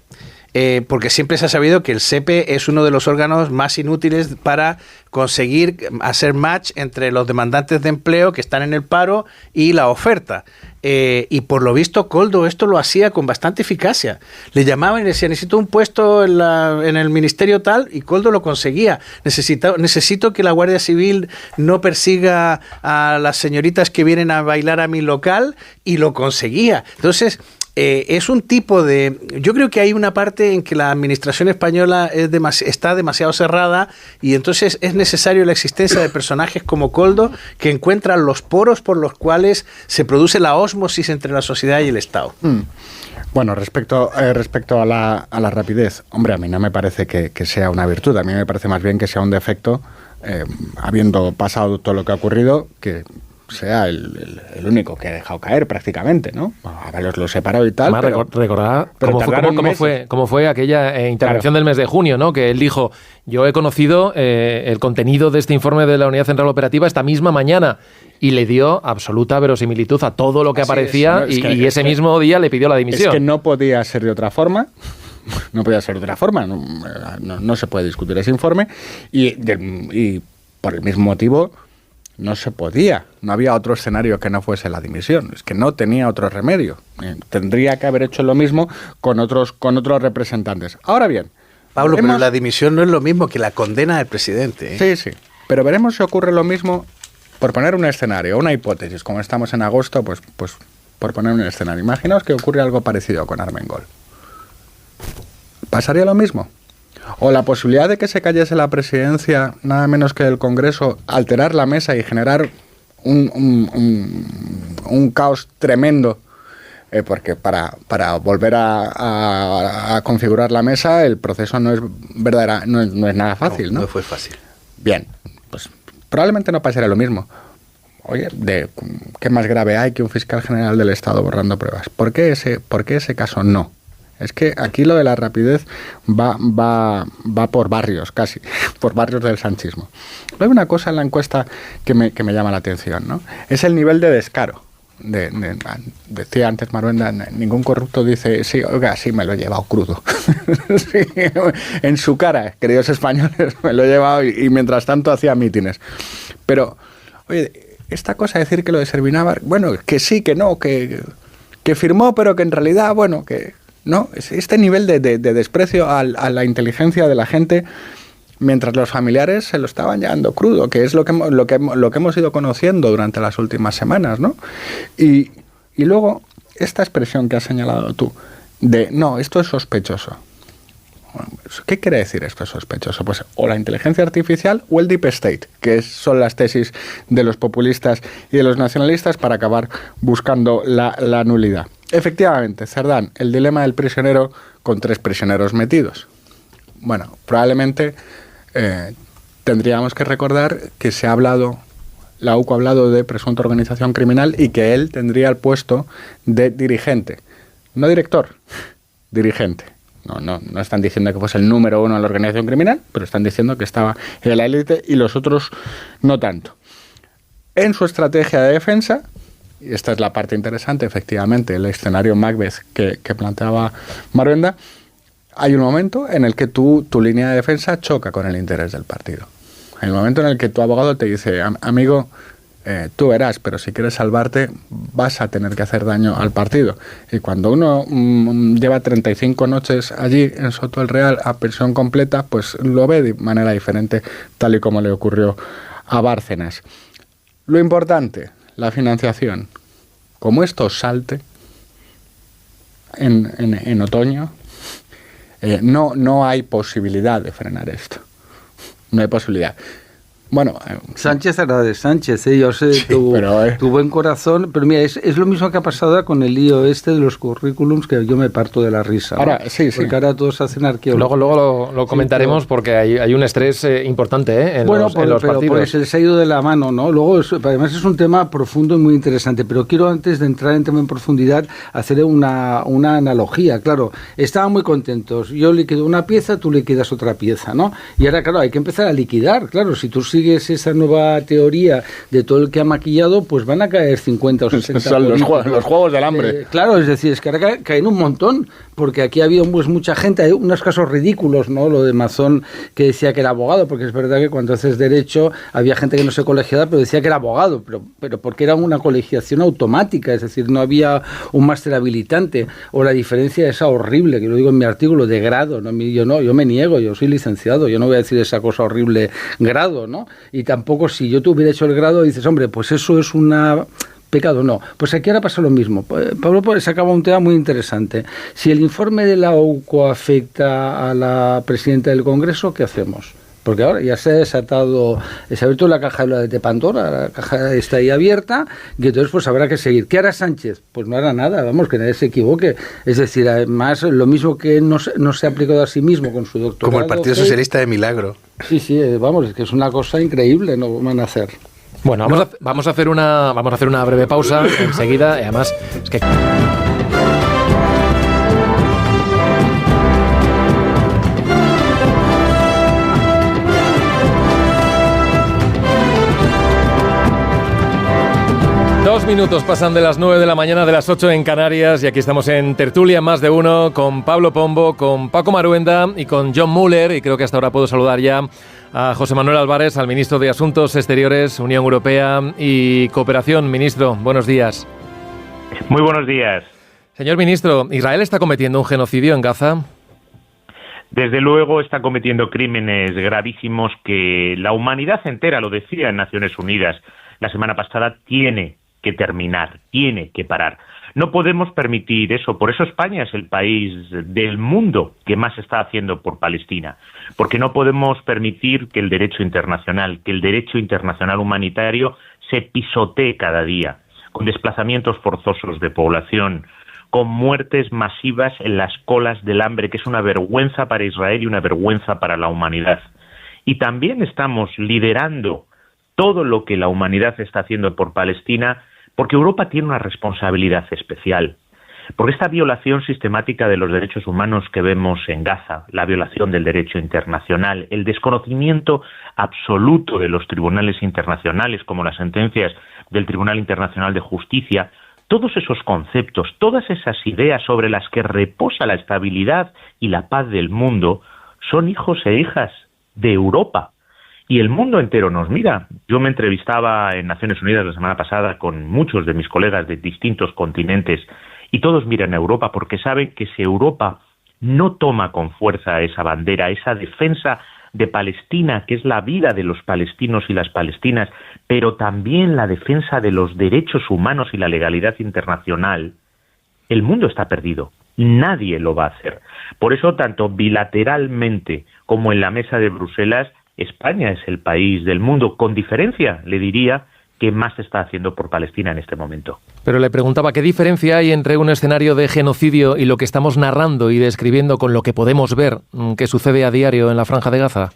porque siempre se ha sabido que el SEPE es uno de los órganos más inútiles para conseguir hacer match entre los demandantes de empleo que están en el paro y la oferta. Y por lo visto Koldo esto lo hacía con bastante eficacia. Le llamaban y le decían, necesito un puesto en el ministerio tal, y Koldo lo conseguía. Necesito que la Guardia Civil no persiga a las señoritas que vienen a bailar a mi local, y lo conseguía. Entonces... es un tipo de... Yo creo que hay una parte en que la administración española está demasiado cerrada, y entonces es necesario la existencia de personajes como Koldo que encuentran los poros por los cuales se produce la ósmosis entre la sociedad y el Estado. Bueno, respecto a la rapidez, hombre, a mí no me parece que sea una virtud, a mí me parece más bien que sea un defecto, habiendo pasado todo lo que ha ocurrido, que... sea el único que ha dejado caer prácticamente, ¿no? A varios lo separó y tal. Además, recordad cómo fue aquella intervención del mes de junio, ¿no? Que él dijo, yo he conocido el contenido de este informe de la Unidad Central Operativa esta misma mañana, y le dio absoluta verosimilitud a todo lo que aparecía, y ese mismo día le pidió la dimisión. Es que no podía ser de otra forma. No podía ser de otra forma. No se puede discutir ese informe, y por el mismo motivo... no se podía, no había otro escenario que no fuese la dimisión, es que no tenía otro remedio. Tendría que haber hecho lo mismo con otros representantes. Ahora bien, Pablo, pero la dimisión no es lo mismo que la condena del presidente, ¿eh? Sí, pero veremos si ocurre lo mismo, por poner un escenario, una hipótesis, como estamos en agosto, pues por poner un escenario. Imaginaos que ocurre algo parecido con Armengol. ¿Pasaría lo mismo? O la posibilidad de que se cayese la presidencia, nada menos que el Congreso, alterar la mesa y generar un caos tremendo, porque para volver a configurar la mesa el proceso no es nada fácil, ¿no? No fue fácil. Bien, pues probablemente no pasará lo mismo. Oye, ¿qué más grave hay que un fiscal general del Estado borrando pruebas? ¿Por qué ese caso no? Es que aquí lo de la rapidez va por barrios, casi, por barrios del sanchismo. Hay una cosa en la encuesta que me llama la atención, ¿no? Es el nivel de descaro. Decía antes Maruenda, ningún corrupto dice, sí, oiga, sí, me lo he llevado crudo. Sí, en su cara, queridos españoles, me lo he llevado y mientras tanto hacía mítines. Pero, oye, esta cosa de decir que lo de Servinávar, bueno, que sí, que no, que firmó, pero que en realidad, bueno, que... No, este nivel de desprecio a la inteligencia de la gente, mientras los familiares se lo estaban llevando crudo, que es lo que hemos ido conociendo durante las últimas semanas, ¿no? Y luego, esta expresión que has señalado tú, de, no, esto es sospechoso. ¿Qué quiere decir esto es sospechoso? Pues o la inteligencia artificial o el deep state, que son las tesis de los populistas y de los nacionalistas para acabar buscando la nulidad. Efectivamente, Cerdán, el dilema del prisionero con 3 prisioneros metidos. Bueno, probablemente tendríamos que recordar que la UCO ha hablado de presunta organización criminal y que él tendría el puesto de dirigente. No director, dirigente. No están diciendo que fuese el número 1 en la organización criminal, pero están diciendo que estaba en la élite y los otros no tanto. En su estrategia de defensa, y esta es la parte interesante, efectivamente, el escenario Macbeth que planteaba Maruenda, hay un momento en el que tu línea de defensa choca con el interés del partido. Hay un momento en el que tu abogado te dice, amigo, tú verás, pero si quieres salvarte vas a tener que hacer daño al partido. Y cuando uno lleva 35 noches allí en Soto del Real a prisión completa, pues lo ve de manera diferente, tal y como le ocurrió a Bárcenas. Lo importante, la financiación. Como esto salte en otoño, no hay posibilidad de frenar esto. No hay posibilidad. Bueno, Sánchez era de Sánchez, yo sé tu buen corazón, pero mira, es lo mismo que ha pasado con el lío de los currículums, que yo me parto de la risa. Ahora, ¿no? Sí. Porque ahora todos hacen arqueología. Luego lo comentaremos, sí, porque hay un estrés importante en los partidos. Pues se ha ido de la mano, ¿no? Luego, además es un tema profundo y muy interesante, pero quiero, antes de entrar en tema en profundidad, hacer una analogía. Claro, estaban muy contentos, yo liquido una pieza, tú liquidas otra pieza, ¿no? Y ahora, claro, hay que empezar a liquidar, claro, si tú sigues esa nueva teoría de todo el que ha maquillado, pues van a caer 50 o 60. Son los juegos del hambre. Claro, es decir, es que ahora caen un montón, porque aquí ha habido pues mucha gente, hay unos casos ridículos, ¿no? Lo de Mazón, que decía que era abogado, porque es verdad que cuando haces derecho había gente que no se colegiaba, pero decía que era abogado, pero porque era una colegiación automática, es decir, no había un máster habilitante, o la diferencia esa horrible, que lo digo en mi artículo, de grado, ¿no? Yo me niego, yo soy licenciado, yo no voy a decir esa cosa horrible, grado, ¿no? Y tampoco, si yo te hubiera hecho el grado, dices, hombre, pues eso es una... pecado, no. Pues aquí ahora pasa lo mismo. Pablo sacaba un tema muy interesante. Si el informe de la UCO afecta a la presidenta del Congreso, ¿qué hacemos? Porque ahora ya se ha abierto la caja de Pandora, la caja está ahí abierta, y entonces pues habrá que seguir. ¿Qué hará Sánchez? Pues no hará nada, vamos, que nadie se equivoque. Es decir, además, lo mismo que no se ha aplicado a sí mismo con su doctorado. Como el Partido Socialista de milagro. Sí, vamos, es que es una cosa increíble, no van a hacer. Bueno, vamos a hacer una breve pausa enseguida, y además es que... Dos minutos pasan de las 9 de la mañana, de las 8 en Canarias, y aquí estamos en Tertulia Más de Uno con Pablo Pombo, con Paco Maruenda y con John Muller, y creo que hasta ahora puedo saludar ya a José Manuel Álvarez, al ministro de Asuntos Exteriores, Unión Europea y Cooperación. Ministro, buenos días. Muy buenos días. Señor ministro, ¿Israel está cometiendo un genocidio en Gaza? Desde luego está cometiendo crímenes gravísimos que la humanidad entera, lo decía en Naciones Unidas la semana pasada, tiene que terminar, tiene que parar. No podemos permitir eso. Por eso España es el país del mundo que más está haciendo por Palestina. Porque no podemos permitir que el derecho internacional humanitario se pisotee cada día, con desplazamientos forzosos de población, con muertes masivas en las colas del hambre, que es una vergüenza para Israel y una vergüenza para la humanidad. Y también estamos liderando todo lo que la humanidad está haciendo por Palestina, porque Europa tiene una responsabilidad especial. Porque esta violación sistemática de los derechos humanos que vemos en Gaza, la violación del derecho internacional, el desconocimiento absoluto de los tribunales internacionales, como las sentencias del Tribunal Internacional de Justicia, todos esos conceptos, todas esas ideas sobre las que reposa la estabilidad y la paz del mundo, son hijos e hijas de Europa. Y el mundo entero nos mira. Yo me entrevistaba en Naciones Unidas la semana pasada con muchos de mis colegas de distintos continentes y todos miran a Europa porque saben que si Europa no toma con fuerza esa bandera, esa defensa de Palestina, que es la vida de los palestinos y las palestinas, pero también la defensa de los derechos humanos y la legalidad internacional, el mundo está perdido. Nadie lo va a hacer. Por eso, tanto bilateralmente como en la mesa de Bruselas, España es el país del mundo, con diferencia, le diría, que más se está haciendo por Palestina en este momento. Pero le preguntaba, ¿qué diferencia hay entre un escenario de genocidio y lo que estamos narrando y describiendo con lo que podemos ver que sucede a diario en la Franja de Gaza?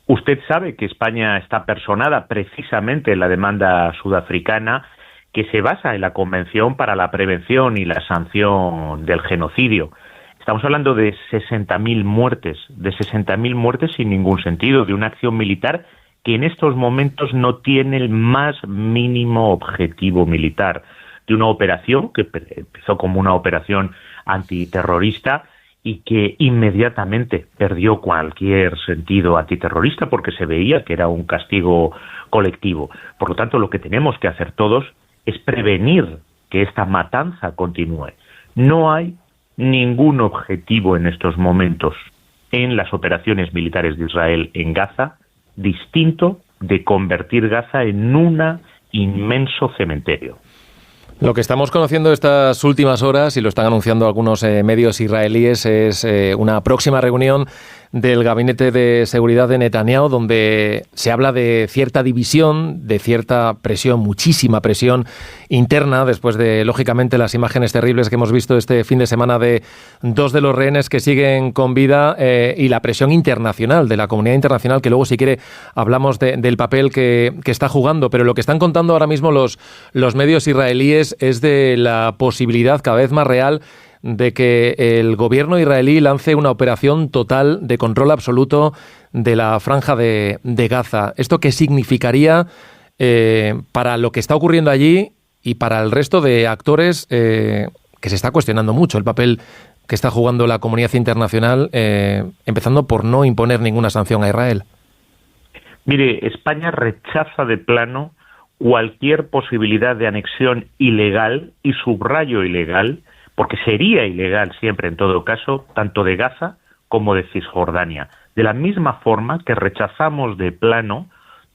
Usted sabe que España está personada precisamente en la demanda sudafricana que se basa en la Convención para la Prevención y la Sanción del Genocidio. Estamos hablando de 60.000 muertes sin ningún sentido, de una acción militar que en estos momentos no tiene el más mínimo objetivo militar, de una operación que empezó como una operación antiterrorista y que inmediatamente perdió cualquier sentido antiterrorista porque se veía que era un castigo colectivo. Por lo tanto, lo que tenemos que hacer todos es prevenir que esta matanza continúe. No hay ningún objetivo en estos momentos en las operaciones militares de Israel en Gaza distinto de convertir Gaza en un inmenso cementerio. Lo que estamos conociendo estas últimas horas, y lo están anunciando algunos medios israelíes, es una próxima reunión del Gabinete de Seguridad de Netanyahu, donde se habla de cierta división, de cierta presión, muchísima presión interna, después de, lógicamente, las imágenes terribles que hemos visto este fin de semana de dos de los rehenes que siguen con vida y la presión internacional, de la comunidad internacional, que luego, si quiere, hablamos del papel que está jugando. Pero lo que están contando ahora mismo los medios israelíes es de la posibilidad cada vez más real de que el gobierno israelí lance una operación total de control absoluto de la Franja de Gaza. ¿Esto qué significaría para lo que está ocurriendo allí y para el resto de actores que se está cuestionando mucho el papel que está jugando la comunidad internacional, empezando por no imponer ninguna sanción a Israel? Mire, España rechaza de plano cualquier posibilidad de anexión ilegal, y subrayo ilegal, porque sería ilegal siempre en todo caso, tanto de Gaza como de Cisjordania. De la misma forma que rechazamos de plano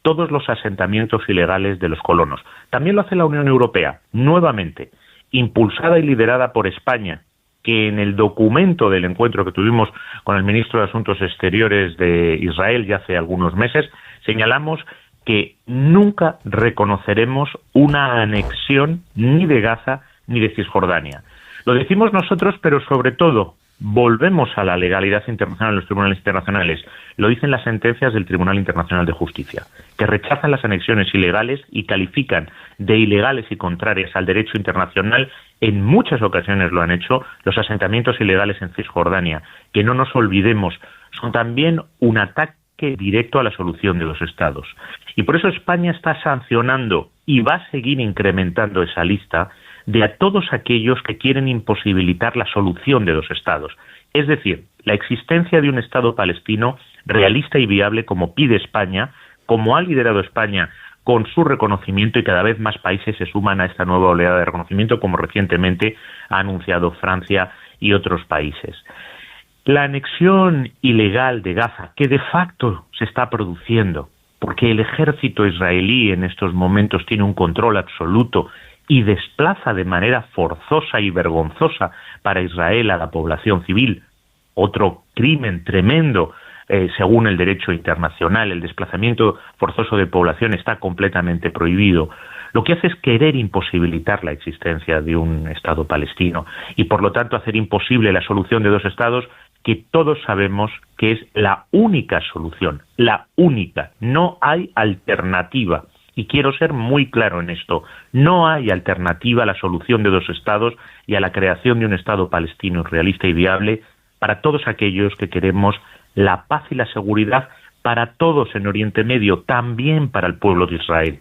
todos los asentamientos ilegales de los colonos. También lo hace la Unión Europea, nuevamente, impulsada y liderada por España, que en el documento del encuentro que tuvimos con el ministro de Asuntos Exteriores de Israel ya hace algunos meses, señalamos que nunca reconoceremos una anexión ni de Gaza ni de Cisjordania. Lo decimos nosotros, pero sobre todo volvemos a la legalidad internacional, los tribunales internacionales. Lo dicen las sentencias del Tribunal Internacional de Justicia, que rechazan las anexiones ilegales y califican de ilegales y contrarias al derecho internacional. En muchas ocasiones lo han hecho los asentamientos ilegales en Cisjordania, que no nos olvidemos, son también un ataque directo a la solución de los estados. Y por eso España está sancionando y va a seguir incrementando esa lista de a todos aquellos que quieren imposibilitar la solución de dos estados. Es decir, la existencia de un Estado palestino realista y viable, como pide España, como ha liderado España con su reconocimiento, y cada vez más países se suman a esta nueva oleada de reconocimiento, como recientemente ha anunciado Francia y otros países. La anexión ilegal de Gaza, que de facto se está produciendo, porque el ejército israelí en estos momentos tiene un control absoluto y desplaza de manera forzosa y vergonzosa para Israel a la población civil, otro crimen tremendo según el derecho internacional. El desplazamiento forzoso de población está completamente prohibido. Lo que hace es querer imposibilitar la existencia de un Estado palestino y, por lo tanto, hacer imposible la solución de dos Estados que todos sabemos que es la única solución, la única. No hay alternativa. Y quiero ser muy claro en esto. No hay alternativa a la solución de dos Estados y a la creación de un Estado palestino realista y viable para todos aquellos que queremos la paz y la seguridad para todos en Oriente Medio, también para el pueblo de Israel.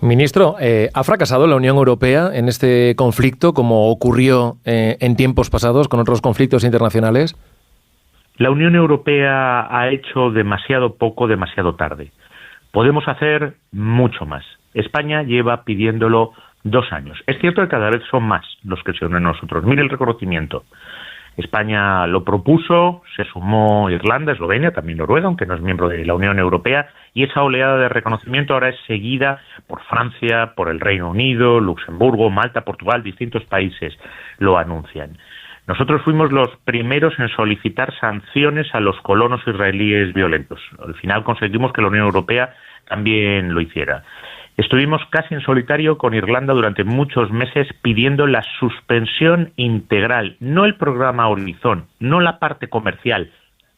Ministro, ¿ha fracasado la Unión Europea en este conflicto, como ocurrió en tiempos pasados con otros conflictos internacionales? La Unión Europea ha hecho demasiado poco, demasiado tarde. Podemos hacer mucho más. España lleva pidiéndolo 2 años. Es cierto que cada vez son más los que se unen a nosotros. Mire el reconocimiento. España lo propuso, se sumó Irlanda, Eslovenia, también Noruega, aunque no es miembro de la Unión Europea, y esa oleada de reconocimiento ahora es seguida por Francia, por el Reino Unido, Luxemburgo, Malta, Portugal, distintos países lo anuncian. Nosotros fuimos los primeros en solicitar sanciones a los colonos israelíes violentos. Al final conseguimos que la Unión Europea también lo hiciera. Estuvimos casi en solitario con Irlanda durante muchos meses pidiendo la suspensión integral, no el programa Horizon, no la parte comercial,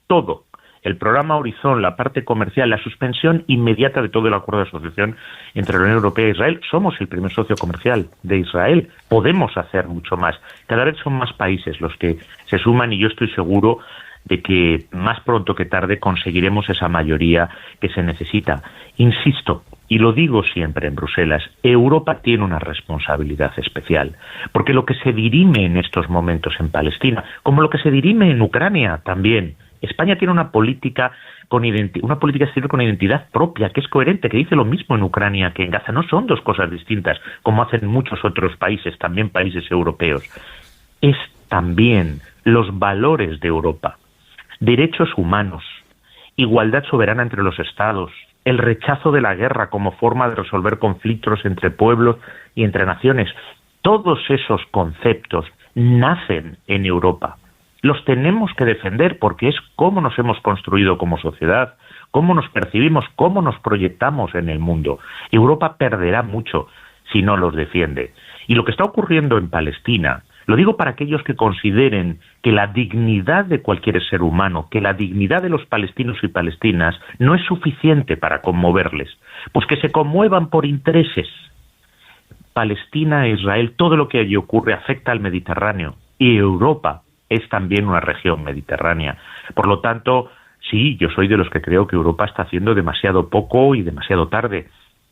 todo. El programa Horizon, la parte comercial, la suspensión inmediata de todo el acuerdo de asociación entre la Unión Europea e Israel. Somos el primer socio comercial de Israel. Podemos hacer mucho más. Cada vez son más países los que se suman y yo estoy seguro de que más pronto que tarde conseguiremos esa mayoría que se necesita. Insisto, y lo digo siempre en Bruselas, Europa tiene una responsabilidad especial, porque lo que se dirime en estos momentos en Palestina, como lo que se dirime en Ucrania también, España tiene una política exterior con identidad propia, que es coherente, que dice lo mismo en Ucrania que en Gaza. No son dos cosas distintas, como hacen muchos otros países, también países europeos. Es también los valores de Europa. Derechos humanos, igualdad soberana entre los estados, el rechazo de la guerra como forma de resolver conflictos entre pueblos y entre naciones. Todos esos conceptos nacen en Europa. Los tenemos que defender porque es cómo nos hemos construido como sociedad, cómo nos percibimos, cómo nos proyectamos en el mundo. Europa perderá mucho si no los defiende. Y lo que está ocurriendo en Palestina, lo digo para aquellos que consideren que la dignidad de cualquier ser humano, que la dignidad de los palestinos y palestinas no es suficiente para conmoverles, pues que se conmuevan por intereses. Palestina e Israel, todo lo que allí ocurre afecta al Mediterráneo y Europa es también una región mediterránea. Por lo tanto, sí, yo soy de los que creo que Europa está haciendo demasiado poco y demasiado tarde,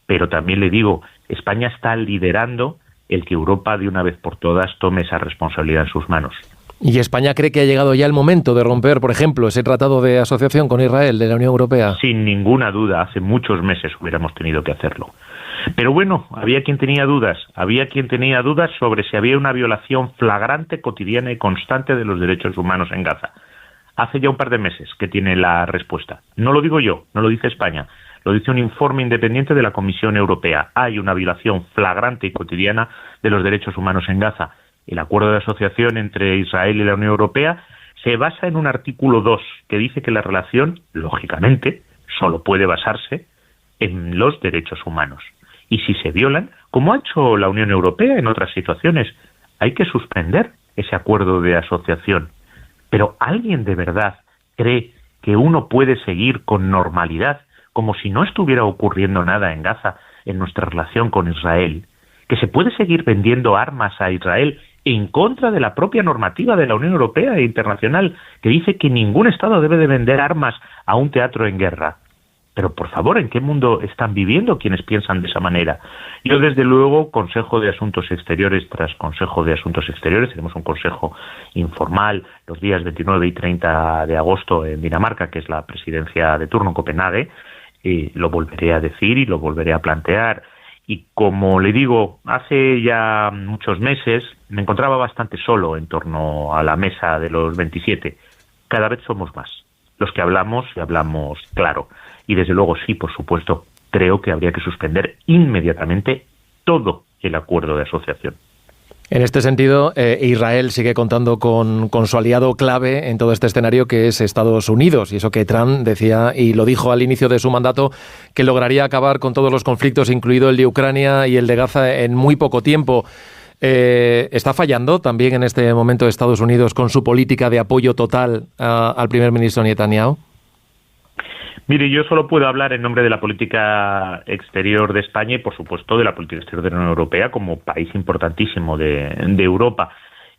pero también le digo, España está liderando el que Europa de una vez por todas tome esa responsabilidad en sus manos. ¿Y España cree que ha llegado ya el momento de romper, por ejemplo, ese tratado de asociación con Israel de la Unión Europea? Sin ninguna duda, hace muchos meses hubiéramos tenido que hacerlo. Pero bueno, había quien tenía dudas sobre si había una violación flagrante, cotidiana y constante de los derechos humanos en Gaza. Hace ya un par de meses que tiene la respuesta. No lo digo yo, no lo dice España. Lo dice un informe independiente de la Comisión Europea. Hay una violación flagrante y cotidiana de los derechos humanos en Gaza. El acuerdo de asociación entre Israel y la Unión Europea se basa en un artículo 2 que dice que la relación, lógicamente, solo puede basarse en los derechos humanos. Y si se violan, como ha hecho la Unión Europea en otras situaciones, hay que suspender ese acuerdo de asociación. Pero ¿alguien de verdad cree que uno puede seguir con normalidad como si no estuviera ocurriendo nada en Gaza en nuestra relación con Israel? ¿Que se puede seguir vendiendo armas a Israel en contra de la propia normativa de la Unión Europea e internacional, que dice que ningún Estado debe de vender armas a un teatro en guerra? Pero, por favor, ¿en qué mundo están viviendo quienes piensan de esa manera? Yo, desde luego, Consejo de Asuntos Exteriores tras Consejo de Asuntos Exteriores, tenemos un consejo informal los días 29 y 30 de agosto en Dinamarca, que es la presidencia de turno en Copenhague, y lo volveré a decir y lo volveré a plantear. Y como le digo, hace ya muchos meses me encontraba bastante solo en torno a la mesa de los 27. Cada vez somos más los que hablamos y hablamos claro. Y desde luego sí, por supuesto, creo que habría que suspender inmediatamente todo el acuerdo de asociación. En este sentido, Israel sigue contando con su aliado clave en todo este escenario, que es Estados Unidos. Y eso que Trump decía, y lo dijo al inicio de su mandato, que lograría acabar con todos los conflictos, incluido el de Ucrania y el de Gaza, en muy poco tiempo. ¿Está fallando también en este momento Estados Unidos con su política de apoyo total al primer ministro Netanyahu? Mire, yo solo puedo hablar en nombre de la política exterior de España y, por supuesto, de la política exterior de la Unión Europea como país importantísimo de Europa.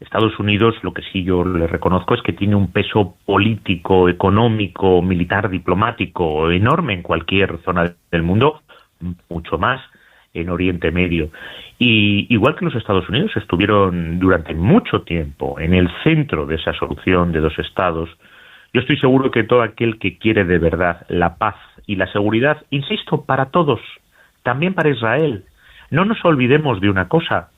Estados Unidos, lo que sí yo le reconozco es que tiene un peso político, económico, militar, diplomático enorme en cualquier zona del mundo, mucho más en Oriente Medio. Y igual que los Estados Unidos estuvieron durante mucho tiempo en el centro de esa solución de dos estados, yo estoy seguro que todo aquel que quiere de verdad la paz y la seguridad, insisto, para todos, también para Israel, no nos olvidemos de una cosa: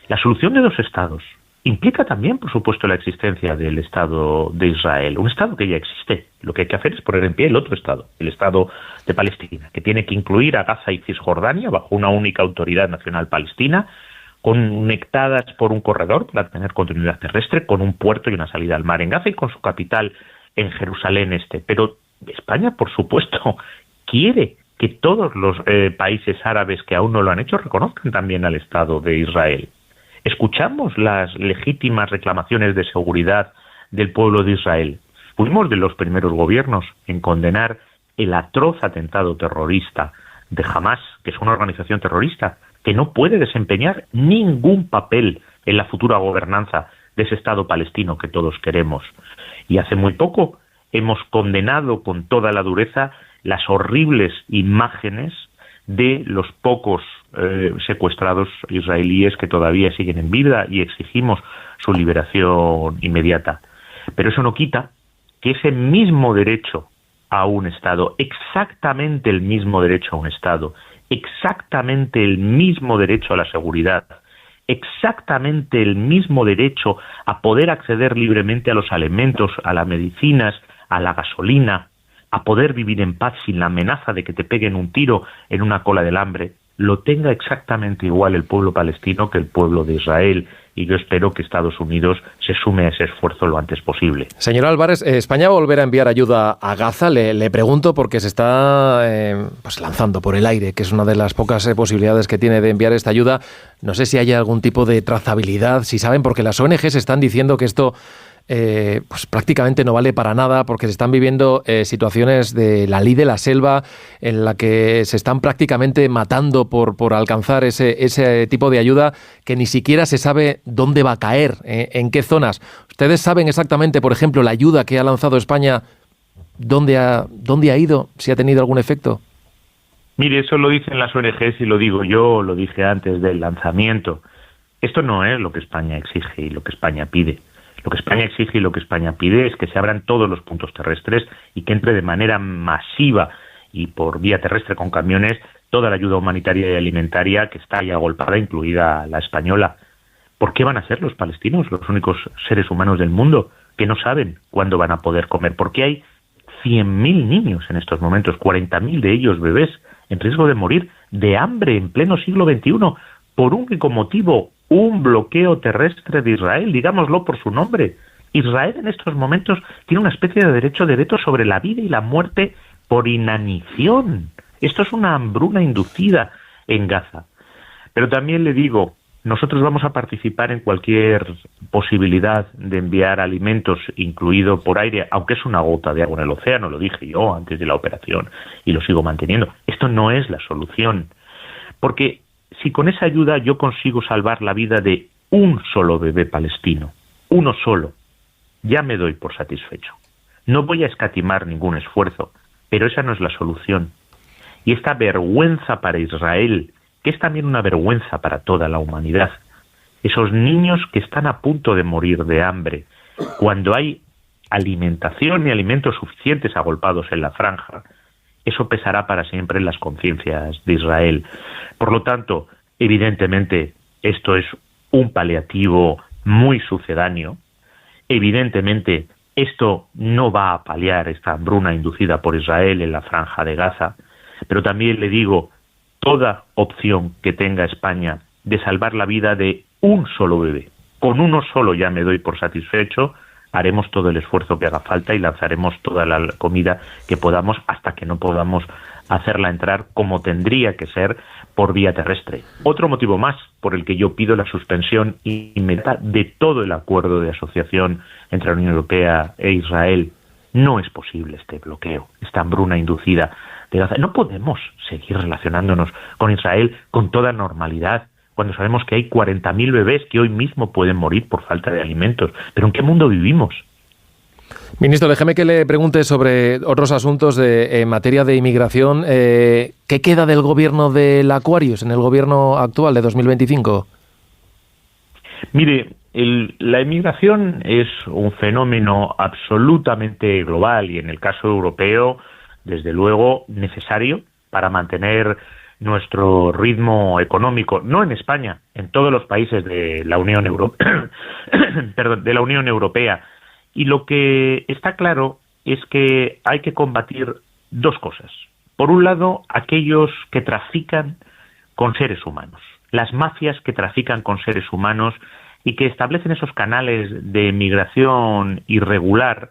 la solución de dos estados implica también, por supuesto, la existencia del Estado de Israel, un Estado que ya existe. Lo que hay que hacer es poner en pie el otro Estado, el Estado de Palestina, que tiene que incluir a Gaza y Cisjordania bajo una única autoridad nacional palestina, conectadas por un corredor para tener continuidad terrestre, con un puerto y una salida al mar en Gaza y con su capital en Jerusalén Este. Pero España, por supuesto, quiere que todos los países árabes que aún no lo han hecho reconozcan también al Estado de Israel. Escuchamos las legítimas reclamaciones de seguridad del pueblo de Israel. Fuimos de los primeros gobiernos en condenar el atroz atentado terrorista de Hamás, que es una organización terrorista que no puede desempeñar ningún papel en la futura gobernanza de ese Estado palestino que todos queremos. Y hace muy poco hemos condenado con toda la dureza las horribles imágenes de los pocos secuestrados israelíes que todavía siguen en vida, y exigimos su liberación inmediata. Pero eso no quita que ese mismo derecho a un Estado, exactamente el mismo derecho a un Estado, exactamente el mismo derecho a la seguridad, exactamente el mismo derecho a poder acceder libremente a los alimentos, a las medicinas, a la gasolina, a poder vivir en paz sin la amenaza de que te peguen un tiro en una cola del hambre, lo tenga exactamente igual el pueblo palestino que el pueblo de Israel. Y yo espero que Estados Unidos se sume a ese esfuerzo lo antes posible. Señor Álvarez, ¿España va a volver a enviar ayuda a Gaza? Le pregunto porque se está lanzando por el aire, que es una de las pocas posibilidades que tiene de enviar esta ayuda. No sé si hay algún tipo de trazabilidad, si saben, porque las ONGs están diciendo que esto prácticamente no vale para nada, porque se están viviendo situaciones de la ley de la selva en la que se están prácticamente matando por alcanzar ese tipo de ayuda, que ni siquiera se sabe dónde va a caer, en qué zonas. ¿Ustedes saben exactamente, por ejemplo, la ayuda que ha lanzado España, dónde ha ido, si ha tenido algún efecto? Mire, eso lo dicen las ONGs y lo digo yo, lo dije antes del lanzamiento. Esto no es lo que España exige y lo que España pide. Lo que España exige y lo que España pide es que se abran todos los puntos terrestres y que entre de manera masiva y por vía terrestre con camiones toda la ayuda humanitaria y alimentaria que está ya agolpada, incluida la española. ¿Por qué van a ser los palestinos los únicos seres humanos del mundo que no saben cuándo van a poder comer? Porque hay 100.000 niños en estos momentos, 40.000 de ellos bebés, en riesgo de morir de hambre en pleno siglo XXI por un único motivo: un bloqueo terrestre de Israel, digámoslo por su nombre. Israel en estos momentos tiene una especie de derecho de veto sobre la vida y la muerte por inanición. Esto es una hambruna inducida en Gaza. Pero también le digo, nosotros vamos a participar en cualquier posibilidad de enviar alimentos, incluido por aire, aunque es una gota de agua en el océano, lo dije yo antes de la operación y lo sigo manteniendo. Esto no es la solución, porque si con esa ayuda yo consigo salvar la vida de un solo bebé palestino, uno solo, ya me doy por satisfecho. No voy a escatimar ningún esfuerzo, pero esa no es la solución. Y esta vergüenza para Israel, que es también una vergüenza para toda la humanidad, esos niños que están a punto de morir de hambre, cuando hay alimentación y alimentos suficientes agolpados en la franja, eso pesará para siempre en las conciencias de Israel. Por lo tanto, evidentemente, esto es un paliativo muy sucedáneo. Evidentemente, esto no va a paliar esta hambruna inducida por Israel en la franja de Gaza. Pero también le digo, toda opción que tenga España de salvar la vida de un solo bebé. Con uno solo ya me doy por satisfecho. Haremos todo el esfuerzo que haga falta y lanzaremos toda la comida que podamos hasta que no podamos hacerla entrar como tendría que ser por vía terrestre. Otro motivo más por el que yo pido la suspensión inmediata de todo el acuerdo de asociación entre la Unión Europea e Israel. No es posible este bloqueo, esta hambruna inducida de Gaza. No podemos seguir relacionándonos con Israel con toda normalidad cuando sabemos que hay 40.000 bebés que hoy mismo pueden morir por falta de alimentos. ¿Pero en qué mundo vivimos? Ministro, déjeme que le pregunte sobre otros asuntos en materia de inmigración. ¿Qué queda del gobierno del Aquarius en el gobierno actual de 2025? Mire, la inmigración es un fenómeno absolutamente global y en el caso europeo, desde luego, necesario para mantener nuestro ritmo económico, no en España, en todos los países de la Unión Europea. Y lo que está claro es que hay que combatir dos cosas. Por un lado, aquellos que trafican con seres humanos, las mafias que trafican con seres humanos y que establecen esos canales de migración irregular,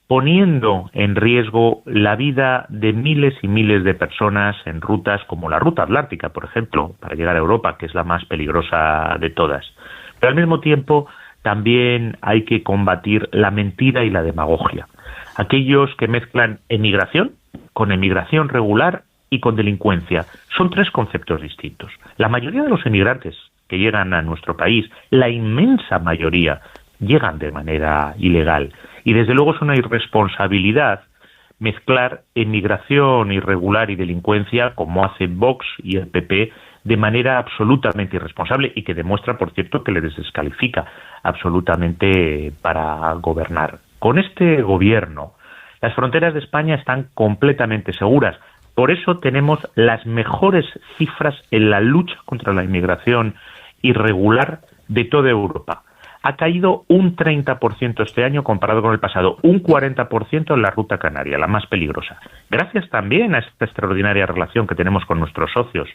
poniendo en riesgo la vida de miles y miles de personas en rutas como la ruta atlántica, por ejemplo, para llegar a Europa, que es la más peligrosa de todas. Pero al mismo tiempo también hay que combatir la mentira y la demagogia. Aquellos que mezclan emigración con emigración regular y con delincuencia. Son tres conceptos distintos. La mayoría de los emigrantes que llegan a nuestro país, la inmensa mayoría, llegan de manera ilegal. Y desde luego es una irresponsabilidad mezclar emigración irregular y delincuencia, como hace Vox y el PP, de manera absolutamente irresponsable y que demuestra, por cierto, que le descalifica absolutamente para gobernar. Con este gobierno, las fronteras de España están completamente seguras. Por eso tenemos las mejores cifras en la lucha contra la inmigración irregular de toda Europa. Ha caído un 30% este año comparado con el pasado, un 40% en la ruta canaria, la más peligrosa. Gracias también a esta extraordinaria relación que tenemos con nuestros socios,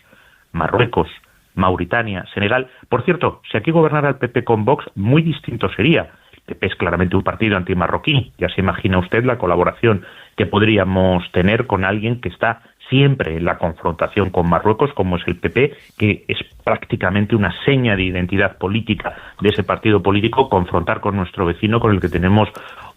Marruecos, Mauritania, Senegal. Por cierto, si aquí gobernara el PP con Vox, muy distinto sería. El PP es claramente un partido antimarroquí. Ya se imagina usted la colaboración que podríamos tener con alguien que está siempre en la confrontación con Marruecos, como es el PP, que es prácticamente una seña de identidad política de ese partido político, confrontar con nuestro vecino con el que tenemos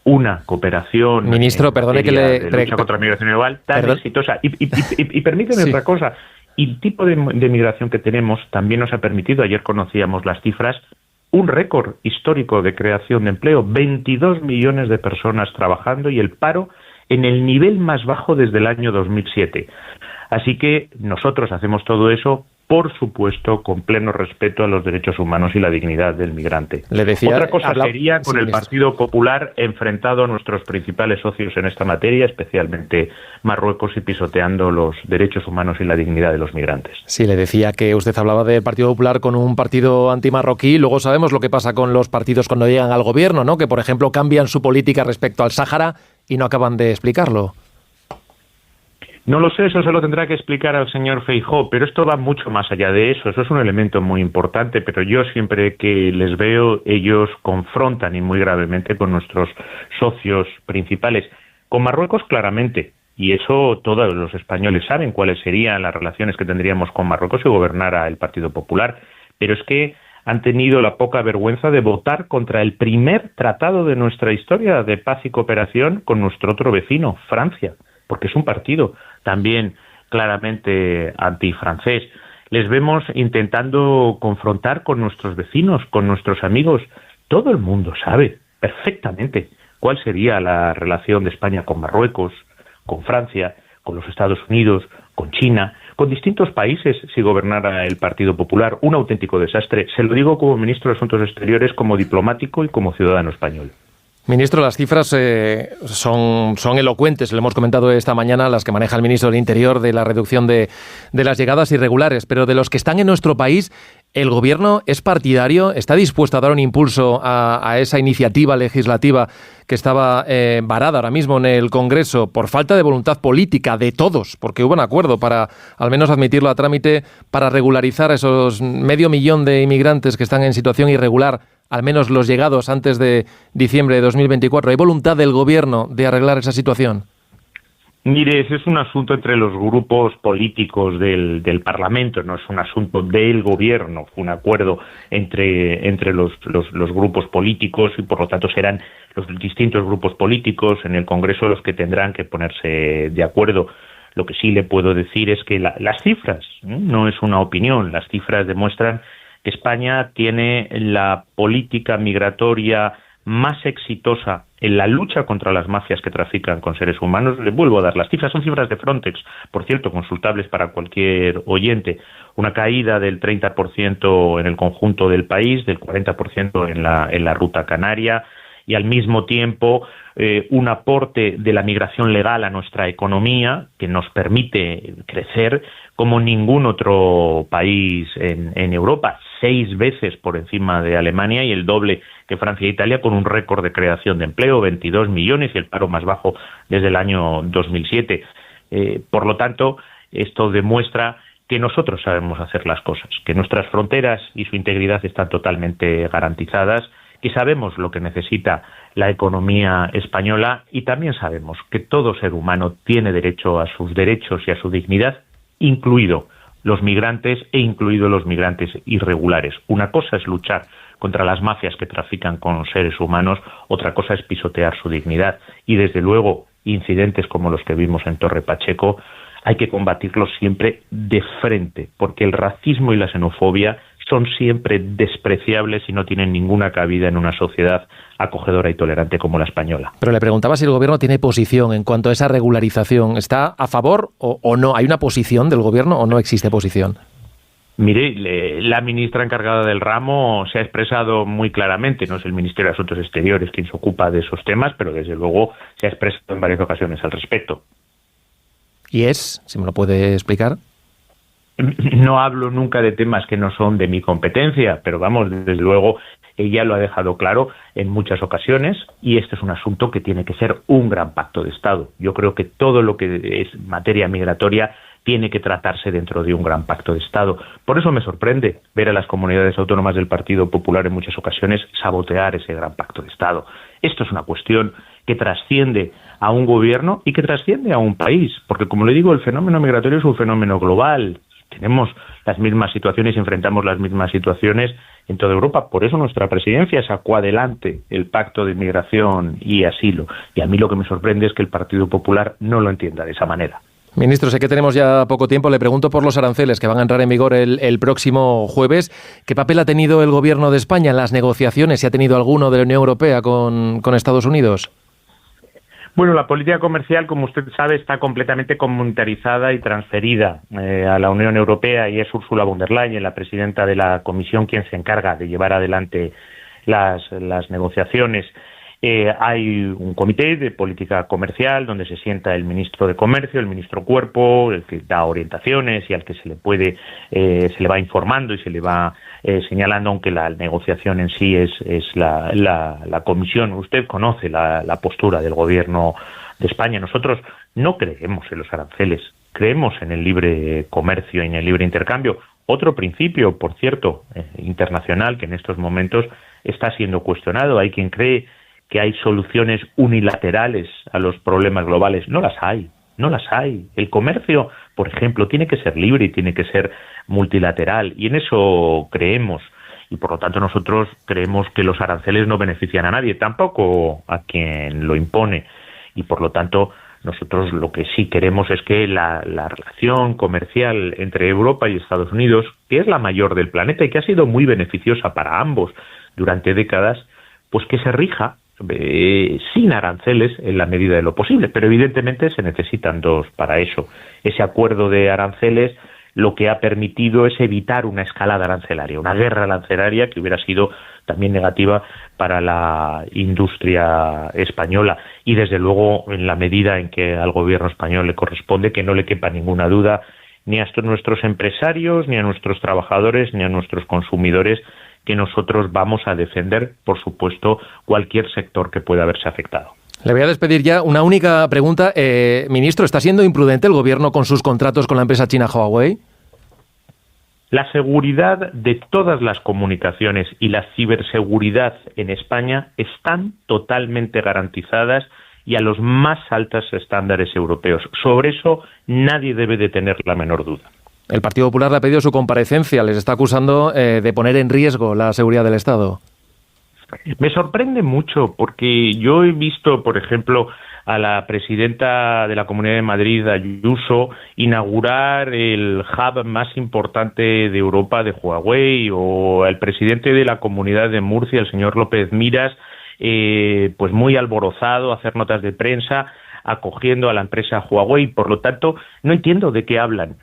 una cooperación. Ministro, perdone que le lucha contra la migración ilegal tan exitosa. Y permíteme otra cosa. Y el tipo de migración que tenemos también nos ha permitido, ayer conocíamos las cifras, un récord histórico de creación de empleo, 22 millones de personas trabajando y el paro en el nivel más bajo desde el año 2007. Así que nosotros hacemos todo eso, por supuesto, con pleno respeto a los derechos humanos y la dignidad del migrante. Le decía, otra cosa sería con el Partido Popular enfrentado a nuestros principales socios en esta materia, especialmente Marruecos, y pisoteando los derechos humanos y la dignidad de los migrantes. Sí, le decía que usted hablaba del Partido Popular con un partido antimarroquí. Luego sabemos lo que pasa con los partidos cuando llegan al gobierno, ¿no? Que, por ejemplo, cambian su política respecto al Sáhara y no acaban de explicarlo. No lo sé, eso se lo tendrá que explicar al señor Feijóo, pero esto va mucho más allá de eso. Eso es un elemento muy importante, pero yo siempre que les veo, ellos confrontan y muy gravemente con nuestros socios principales. Con Marruecos, claramente, y eso todos los españoles saben cuáles serían las relaciones que tendríamos con Marruecos si gobernara el Partido Popular, pero es que han tenido la poca vergüenza de votar contra el primer tratado de nuestra historia de paz y cooperación con nuestro otro vecino, Francia, porque es un partido también claramente antifrancés. Les vemos intentando confrontar con nuestros vecinos, con nuestros amigos. Todo el mundo sabe perfectamente cuál sería la relación de España con Marruecos, con Francia, con los Estados Unidos, con China, con distintos países si gobernara el Partido Popular. Un auténtico desastre. Se lo digo como ministro de Asuntos Exteriores, como diplomático y como ciudadano español. Ministro, las cifras son elocuentes, lo hemos comentado esta mañana, las que maneja el ministro del Interior, de la reducción de las llegadas irregulares, pero de los que están en nuestro país, ¿El gobierno es partidario? ¿Está dispuesto a dar un impulso a esa iniciativa legislativa que estaba varada ahora mismo en el Congreso por falta de voluntad política de todos? Porque hubo un acuerdo para al menos admitirlo a trámite para regularizar a esos 500.000 de inmigrantes que están en situación irregular, al menos los llegados antes de diciembre de 2024. ¿Hay voluntad del gobierno de arreglar esa situación? Mire, ese es un asunto entre los grupos políticos del Parlamento, no es un asunto del Gobierno. Fue un acuerdo entre los grupos políticos y, por lo tanto, serán los distintos grupos políticos en el Congreso los que tendrán que ponerse de acuerdo. Lo que sí le puedo decir es que las cifras, no es una opinión, las cifras demuestran que España tiene la política migratoria más exitosa en la lucha contra las mafias que trafican con seres humanos. Le vuelvo a dar las cifras, son cifras de Frontex, por cierto, consultables para cualquier oyente. Una caída del 30% en el conjunto del país, del 40% en la ruta canaria, y al mismo tiempo un aporte de la migración legal a nuestra economía que nos permite crecer como ningún otro país en Europa, 6 veces por encima de Alemania y el doble que Francia e Italia, con un récord de creación de empleo, 22 millones y el paro más bajo desde el año 2007. Por lo tanto, esto demuestra que nosotros sabemos hacer las cosas, que nuestras fronteras y su integridad están totalmente garantizadas, que sabemos lo que necesita la economía española y también sabemos que todo ser humano tiene derecho a sus derechos y a su dignidad, incluido los migrantes e incluidos los migrantes irregulares. Una cosa es luchar contra las mafias que trafican con seres humanos, otra cosa es pisotear su dignidad. Y desde luego, incidentes como los que vimos en Torre Pacheco hay que combatirlos siempre de frente, porque el racismo y la xenofobia son siempre despreciables y no tienen ninguna cabida en una sociedad acogedora y tolerante como la española. Pero le preguntaba si el gobierno tiene posición en cuanto a esa regularización. ¿Está a favor o no? ¿Hay una posición del gobierno o no existe posición? Mire, la ministra encargada del ramo se ha expresado muy claramente. No es el Ministerio de Asuntos Exteriores quien se ocupa de esos temas, pero desde luego se ha expresado en varias ocasiones al respecto. ¿Y es? ¿Si me lo puede explicar? No hablo nunca de temas que no son de mi competencia, pero vamos, desde luego ella lo ha dejado claro en muchas ocasiones y este es un asunto que tiene que ser un gran pacto de Estado. Yo creo que todo lo que es materia migratoria tiene que tratarse dentro de un gran pacto de Estado. Por eso me sorprende ver a las comunidades autónomas del Partido Popular en muchas ocasiones sabotear ese gran pacto de Estado. Esto es una cuestión que trasciende a un gobierno y que trasciende a un país, porque como le digo, el fenómeno migratorio es un fenómeno global. Tenemos las mismas situaciones y enfrentamos las mismas situaciones en toda Europa. Por eso nuestra presidencia sacó adelante el Pacto de Inmigración y Asilo. Y a mí lo que me sorprende es que el Partido Popular no lo entienda de esa manera. Ministro, sé que tenemos ya poco tiempo. Le pregunto por los aranceles que van a entrar en vigor el próximo jueves. ¿Qué papel ha tenido el Gobierno de España en las negociaciones? ¿Si ha tenido alguno de la Unión Europea con Estados Unidos? Bueno, la política comercial, como usted sabe, está completamente comunitarizada y transferida a la Unión Europea y es Ursula von der Leyen, la presidenta de la Comisión, quien se encarga de llevar adelante las negociaciones. Hay un comité de política comercial donde se sienta el ministro de Comercio, el ministro Cuerpo, el que da orientaciones y al que se le va informando y se le va señalando, aunque la negociación en sí es la comisión. Usted conoce la postura del gobierno de España. Nosotros no creemos en los aranceles, creemos en el libre comercio y en el libre intercambio. Otro principio, por cierto, internacional, que en estos momentos está siendo cuestionado. Hay quien cree que hay soluciones unilaterales a los problemas globales. No las hay. El comercio, por ejemplo, tiene que ser libre y tiene que ser multilateral, y en eso creemos. Y por lo tanto nosotros creemos que los aranceles no benefician a nadie, tampoco a quien lo impone. Y por lo tanto nosotros lo que sí queremos es que la relación comercial entre Europa y Estados Unidos, que es la mayor del planeta y que ha sido muy beneficiosa para ambos durante décadas, pues que se rija sin aranceles en la medida de lo posible, pero evidentemente se necesitan dos para eso. Ese acuerdo de aranceles lo que ha permitido es evitar una escalada arancelaria, una guerra arancelaria que hubiera sido también negativa para la industria española. Y desde luego, en la medida en que al gobierno español le corresponde, que no le quepa ninguna duda, ni a nuestros empresarios, ni a nuestros trabajadores, ni a nuestros consumidores, que nosotros vamos a defender, por supuesto, cualquier sector que pueda verse afectado. Le voy a despedir ya. Una única pregunta. Ministro, ¿está siendo imprudente el gobierno con sus contratos con la empresa china Huawei? La seguridad de todas las comunicaciones y la ciberseguridad en España están totalmente garantizadas y a los más altos estándares europeos. Sobre eso nadie debe de tener la menor duda. El Partido Popular le ha pedido su comparecencia. Les está acusando de poner en riesgo la seguridad del Estado. Me sorprende mucho porque yo he visto, por ejemplo, a la presidenta de la Comunidad de Madrid, Ayuso, inaugurar el hub más importante de Europa de Huawei, o al presidente de la Comunidad de Murcia, el señor López Miras, pues muy alborozado, hacer notas de prensa acogiendo a la empresa Huawei. Por lo tanto, no entiendo de qué hablan.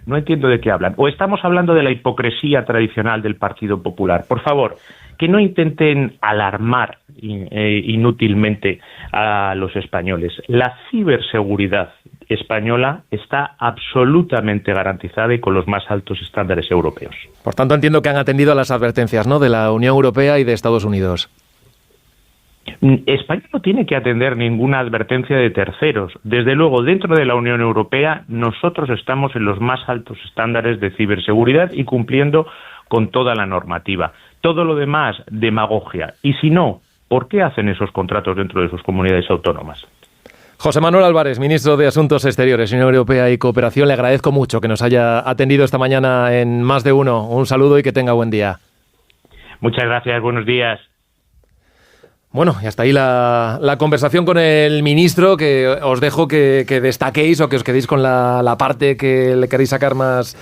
O estamos hablando de la hipocresía tradicional del Partido Popular. Por favor, que no intenten alarmar inútilmente a los españoles. La ciberseguridad española está absolutamente garantizada y con los más altos estándares europeos. Por tanto, entiendo que han atendido a las advertencias, ¿no?, de la Unión Europea y de Estados Unidos. España no tiene que atender ninguna advertencia de terceros. Desde luego, dentro de la Unión Europea, nosotros estamos en los más altos estándares de ciberseguridad y cumpliendo con toda la normativa. Todo lo demás, demagogia. Y si no, ¿por qué hacen esos contratos dentro de sus comunidades autónomas? José Manuel Álvarez, ministro de Asuntos Exteriores, Unión Europea y Cooperación, le agradezco mucho que nos haya atendido esta mañana en Más de Uno. Un saludo y que tenga buen día. Muchas gracias, buenos días. Bueno, y hasta ahí la conversación con el ministro, que os dejo que destaquéis o que os quedéis con la parte que le queréis sacar más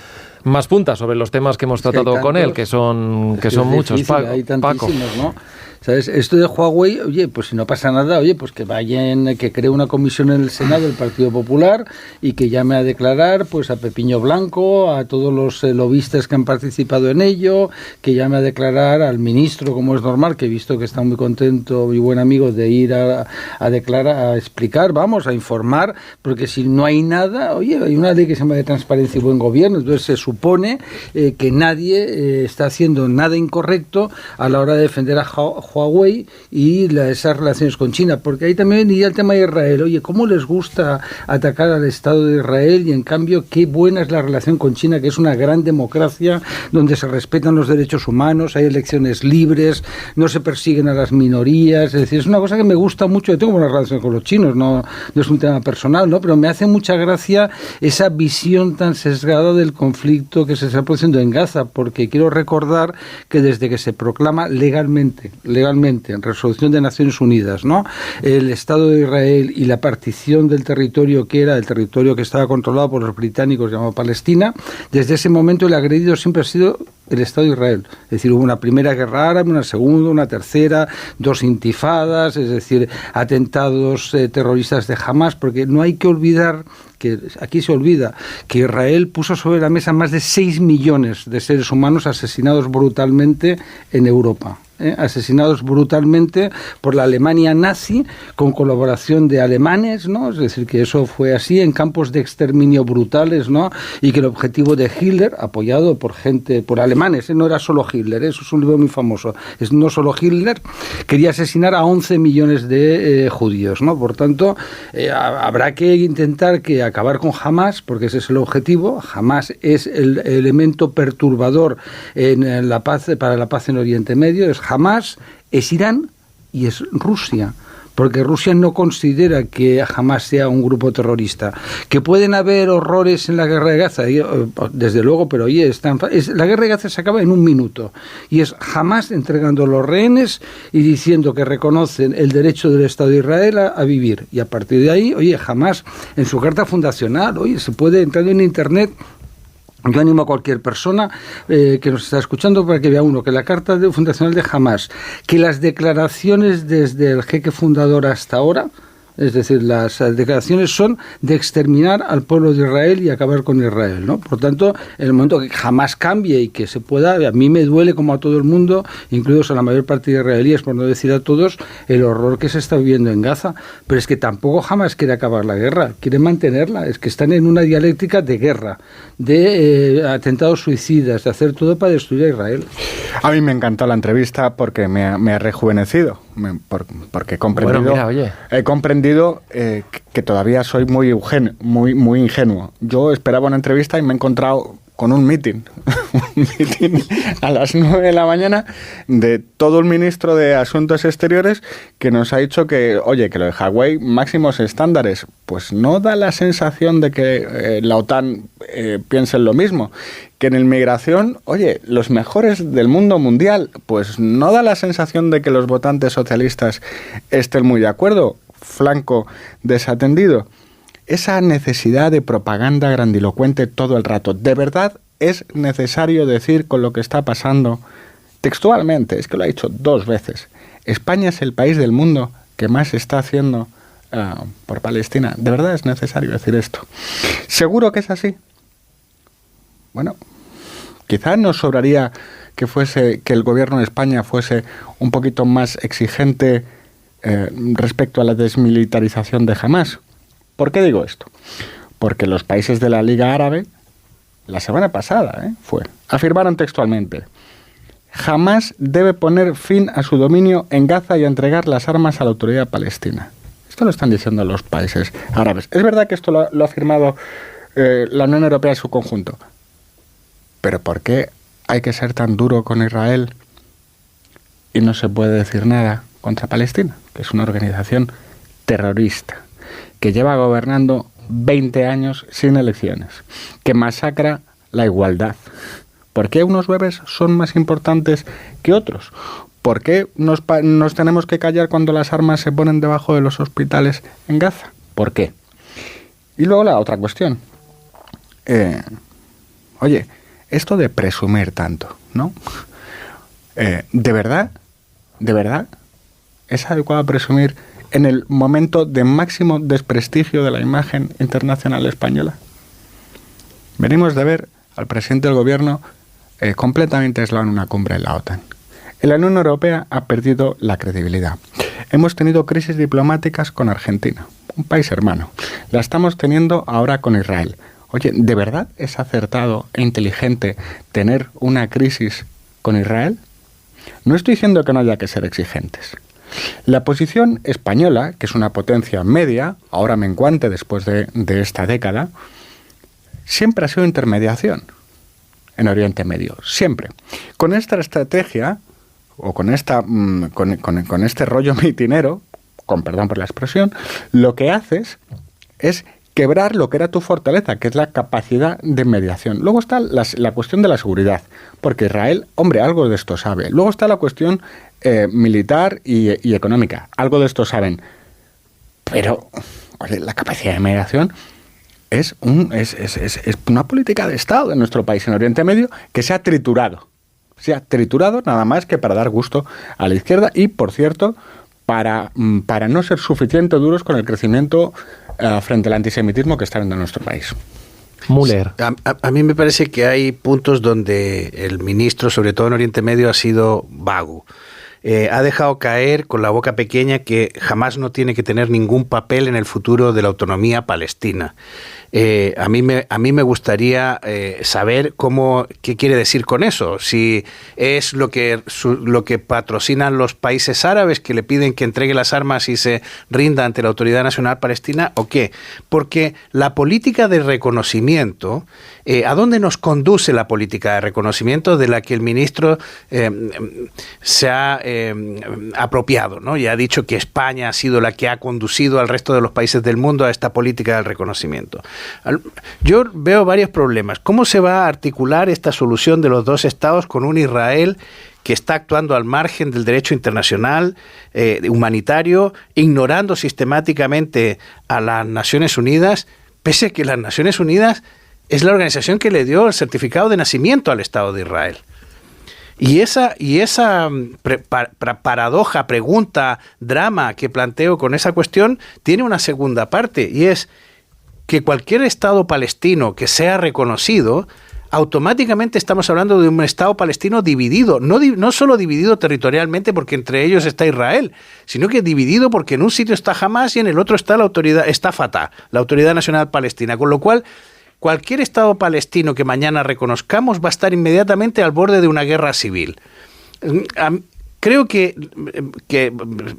puntas sobre los temas que hemos tratado con él, que son muchos, hay tantísimos, ¿no? ¿Sabes? Esto de Huawei, oye, pues si no pasa nada, oye, pues que cree una comisión en el Senado del Partido Popular y que llame a declarar pues a Pepiño Blanco, a todos los lobistas que han participado en ello, que llame a declarar al ministro, como es normal, que he visto que está muy contento, mi buen amigo, de ir a declarar, a explicar, vamos, a informar, porque si no hay nada, oye, hay una ley que se llama de transparencia y buen gobierno, entonces se supone que nadie está haciendo nada incorrecto a la hora de defender a Huawei y esas relaciones con China, porque ahí también venía el tema de Israel. Oye, ¿cómo les gusta atacar al Estado de Israel? Y en cambio, qué buena es la relación con China, que es una gran democracia donde se respetan los derechos humanos, hay elecciones libres, no se persiguen a las minorías. Es decir, es una cosa que me gusta mucho. Yo tengo buena relación con los chinos, no es un tema personal, ¿no? Pero me hace mucha gracia esa visión tan sesgada del conflicto que se está produciendo en Gaza, porque quiero recordar que desde que se proclama legalmente en resolución de Naciones Unidas, ¿no?, el Estado de Israel y la partición del territorio que era el territorio que estaba controlado por los británicos llamado Palestina, desde ese momento el agredido siempre ha sido el Estado de Israel. Es decir, hubo una primera guerra árabe, una segunda, una tercera, 2 intifadas, es decir, atentados terroristas de Hamas, porque no hay que olvidar que aquí se olvida que Israel puso sobre la mesa más de 6 millones de seres humanos asesinados brutalmente en Europa. Asesinados brutalmente por la Alemania nazi con colaboración de alemanes, ¿no? Es decir, que eso fue así en campos de exterminio brutales, ¿no? Y que el objetivo de Hitler, apoyado por alemanes, no era solo Hitler, eso es un libro muy famoso, es no solo Hitler, quería asesinar a 11 millones de judíos, ¿no? Por tanto, habrá que intentar acabar con Hamas, porque ese es el objetivo. Hamas es el elemento perturbador en la paz, para la paz en Oriente Medio. Hamas es Irán y es Rusia, porque Rusia no considera que Hamas sea un grupo terrorista. Que pueden haber horrores en la guerra de Gaza, desde luego, pero oye, la guerra de Gaza se acaba en 1 minuto, y es Hamas entregando los rehenes y diciendo que reconocen el derecho del Estado de Israel a vivir, y a partir de ahí, oye, Hamas en su carta fundacional, oye, se puede entrar en internet. Yo animo a cualquier persona que nos está escuchando para que vea uno, que la carta fundacional de Hamas, que las declaraciones desde el jeque fundador hasta ahora, Es decir, las declaraciones son de exterminar al pueblo de Israel y acabar con Israel, ¿no? Por tanto, en el momento que jamás cambie y que se pueda, a mí me duele como a todo el mundo, incluidos a la mayor parte de israelíes, por no decir a todos, el horror que se está viviendo en Gaza. Pero es que tampoco jamás quiere acabar la guerra, quiere mantenerla. Es que están en una dialéctica de guerra, de atentados suicidas, de hacer todo para destruir a Israel. A mí me encantó la entrevista porque me ha rejuvenecido, porque he comprendido, he comprendido que todavía soy muy ingenuo. Yo esperaba una entrevista y me he encontrado con un meeting a las 9 de la mañana de todo el ministro de Asuntos Exteriores que nos ha dicho que, oye, que lo de Hawái, máximos estándares. Pues no da la sensación de que la OTAN piense en lo mismo. Que en inmigración, oye, los mejores del mundo mundial, pues no da la sensación de que los votantes socialistas estén muy de acuerdo. Flanco desatendido. Esa necesidad de propaganda grandilocuente todo el rato. ¿De verdad es necesario decir con lo que está pasando textualmente? Es que lo ha dicho 2 veces. España es el país del mundo que más está haciendo por Palestina. ¿De verdad es necesario decir esto? ¿Seguro que es así? Bueno, quizás nos sobraría que el gobierno de España fuese un poquito más exigente respecto a la desmilitarización de Hamás. ¿Por qué digo esto? Porque los países de la Liga Árabe, la semana pasada, afirmaron textualmente: Hamás debe poner fin a su dominio en Gaza y entregar las armas a la autoridad palestina. Esto lo están diciendo los países árabes. Es verdad que esto lo ha firmado la Unión Europea en su conjunto. Pero ¿por qué hay que ser tan duro con Israel y no se puede decir nada contra Palestina, que es una organización terrorista, que lleva gobernando 20 años sin elecciones, que masacra la igualdad? ¿Por qué unos bebés son más importantes que otros? ¿Por qué nos tenemos que callar cuando las armas se ponen debajo de los hospitales en Gaza? ¿Por qué? Y luego la otra cuestión. Oye, esto de presumir tanto, ¿no? ¿De verdad es adecuado presumir en el momento de máximo desprestigio de la imagen internacional española? Venimos de ver al presidente del gobierno completamente aislado en una cumbre de la OTAN. La Unión Europea ha perdido la credibilidad. Hemos tenido crisis diplomáticas con Argentina, un país hermano. La estamos teniendo ahora con Israel. Oye, ¿de verdad es acertado e inteligente tener una crisis con Israel? No estoy diciendo que no haya que ser exigentes. La posición española, que es una potencia media, ahora menguante después de esta década, siempre ha sido intermediación en Oriente Medio, siempre. Con esta estrategia, o con este rollo mitinero, con perdón por la expresión, lo que haces es quebrar lo que era tu fortaleza, que es la capacidad de mediación. Luego está la cuestión de la seguridad, porque Israel, hombre, algo de esto sabe. Luego está la cuestión militar y económica, algo de esto saben. Pero, oye, la capacidad de mediación es una política de Estado en nuestro país, en Oriente Medio, que se ha triturado. Se ha triturado nada más que para dar gusto a la izquierda y, por cierto, para no ser suficientemente duros con el crecimiento frente al antisemitismo que está viendo en nuestro país. Müller. A mí me parece que hay puntos donde el ministro, sobre todo en Oriente Medio, ha sido vago. Ha dejado caer con la boca pequeña que jamás no tiene que tener ningún papel en el futuro de la autonomía palestina. A mí me gustaría saber qué quiere decir con eso. Si es lo que patrocinan los países árabes que le piden que entregue las armas y se rinda ante la Autoridad Nacional Palestina, o qué. Porque la política de reconocimiento, ¿a dónde nos conduce la política de reconocimiento de la que el ministro se ha apropiado, ¿no? Y ha dicho que España ha sido la que ha conducido al resto de los países del mundo a esta política del reconocimiento? Yo veo varios problemas. ¿Cómo se va a articular esta solución de los dos estados con un Israel que está actuando al margen del derecho internacional humanitario, ignorando sistemáticamente a las Naciones Unidas, pese a que las Naciones Unidas es la organización que le dio el certificado de nacimiento al Estado de Israel? Y esa paradoja, pregunta, drama que planteo con esa cuestión tiene una segunda parte, y es que cualquier Estado palestino que sea reconocido, automáticamente estamos hablando de un Estado palestino dividido, no solo dividido territorialmente porque entre ellos está Israel, sino que dividido porque en un sitio está Hamás y en el otro está está Fatah, la Autoridad Nacional Palestina, con lo cual cualquier Estado palestino que mañana reconozcamos va a estar inmediatamente al borde de una guerra civil. Creo que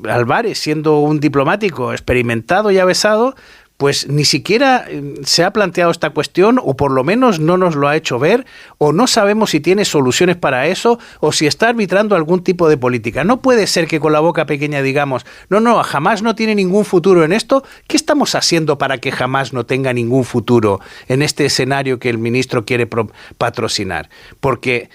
Álvarez, siendo un diplomático experimentado y avesado, pues ni siquiera se ha planteado esta cuestión, o por lo menos no nos lo ha hecho ver, o no sabemos si tiene soluciones para eso, o si está arbitrando algún tipo de política. No puede ser que con la boca pequeña digamos, no, Hamás no tiene ningún futuro en esto. ¿Qué estamos haciendo para que Hamás no tenga ningún futuro en este escenario que el ministro quiere patrocinar? Porque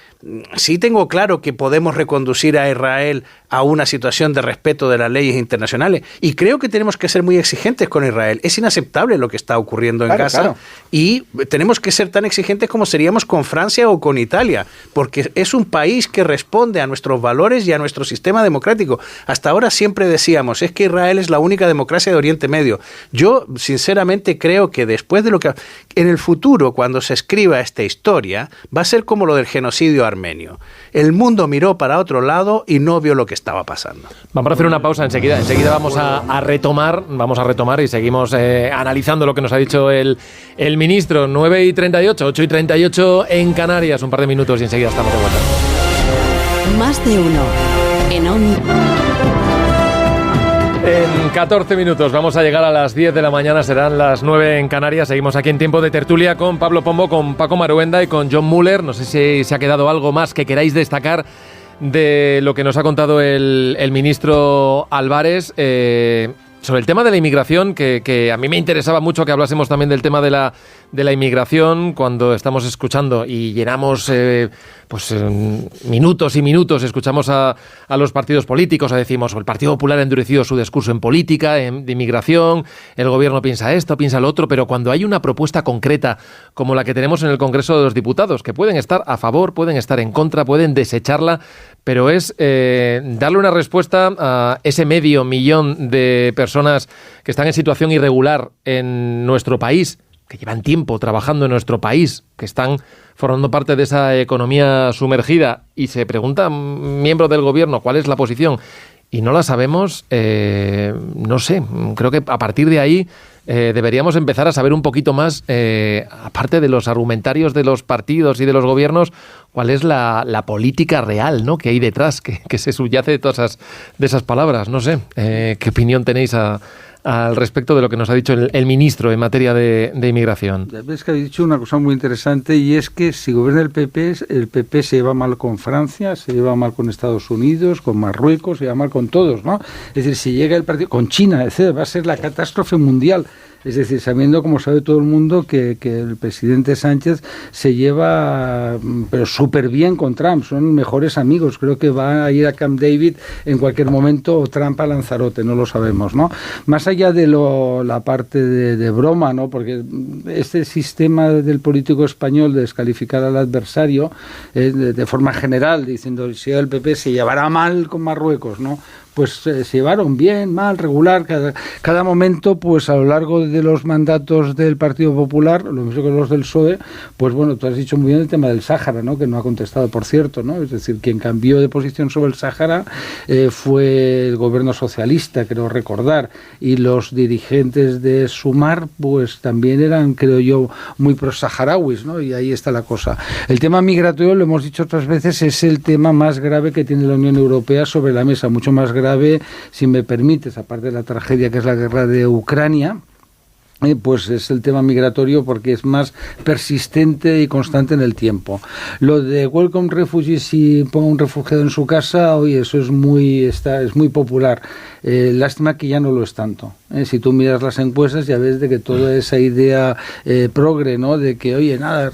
sí tengo claro que podemos reconducir a Israel a una situación de respeto de las leyes internacionales, y creo que tenemos que ser muy exigentes con Israel. Es inaceptable lo que está ocurriendo en Gaza, y tenemos que ser tan exigentes como seríamos con Francia o con Italia, porque es un país que responde a nuestros valores y a nuestro sistema democrático. Hasta ahora siempre decíamos, es que Israel es la única democracia de Oriente Medio. Yo sinceramente creo que después de lo que en el futuro, cuando se escriba esta historia, va a ser como lo del genocidio armenio. El mundo miró para otro lado y no vio lo que estaba pasando. Vamos a hacer una pausa enseguida vamos a retomar y seguimos analizando lo que nos ha dicho el ministro. 9:38, 8:38 en Canarias, un par de minutos y enseguida estamos de vuelta. Más de uno en En 14 minutos vamos a llegar a las 10 de la mañana, serán las 9 en Canarias. Seguimos aquí en tiempo de tertulia con Pablo Pombo, con Paco Maruenda y con John Muller. No sé si se ha quedado algo más que queráis destacar de lo que nos ha contado el ministro Álvarez sobre el tema de la inmigración, que a mí me interesaba mucho que hablásemos también del tema de la inmigración cuando estamos escuchando y llenamos minutos y minutos, escuchamos a los partidos políticos, decimos, el Partido Popular ha endurecido su discurso en política, de inmigración, el gobierno piensa esto, piensa lo otro, pero cuando hay una propuesta concreta como la que tenemos en el Congreso de los Diputados, que pueden estar a favor, pueden estar en contra, pueden desecharla, pero es darle una respuesta a ese 500.000 de personas que están en situación irregular en nuestro país, que llevan tiempo trabajando en nuestro país, que están formando parte de esa economía sumergida, y se preguntan miembros del gobierno cuál es la posición y no la sabemos. No sé, creo que a partir de ahí deberíamos empezar a saber un poquito más, aparte de los argumentarios de los partidos y de los gobiernos, cuál es la política real, ¿no?, que hay detrás, que se subyace de todas esas palabras. No sé, ¿qué opinión tenéis al respecto de lo que nos ha dicho el ministro en materia de inmigración? Es que ha dicho una cosa muy interesante, y es que si gobierna el PP se lleva mal con Francia, se lleva mal con Estados Unidos, con Marruecos, se lleva mal con todos, ¿no? Es decir, si llega el partido con China, va a ser la catástrofe mundial. Es decir, sabiendo, como sabe todo el mundo, que el presidente Sánchez se lleva pero súper bien con Trump, son mejores amigos. Creo que va a ir a Camp David en cualquier momento, o Trump a Lanzarote, no lo sabemos, ¿no? Más allá de la parte de broma, ¿no?, porque este sistema del político español de descalificar al adversario de forma general, diciendo si el PP se llevará mal con Marruecos, ¿no? Pues se llevaron bien, mal, regular, cada momento, pues a lo largo de los mandatos del Partido Popular, lo mismo que los del PSOE, pues bueno, tú has dicho muy bien el tema del Sáhara, ¿no?, que no ha contestado, por cierto, ¿no? Es decir, quien cambió de posición sobre el Sáhara fue el gobierno socialista, creo recordar, y los dirigentes de Sumar, pues también eran, creo yo, muy pro-saharauis, ¿no? Y ahí está la cosa. El tema migratorio, lo hemos dicho otras veces, es el tema más grave que tiene la Unión Europea sobre la mesa, mucho más grave, si me permites, aparte de la tragedia que es la guerra de Ucrania, pues es el tema migratorio, porque es más persistente y constante en el tiempo. Lo de Welcome Refugees, si ponga un refugiado en su casa, oye, eso es muy popular. Lástima que ya no lo es tanto. Si tú miras las encuestas ya ves de que toda esa idea progre, ¿no? De que, oye, nada,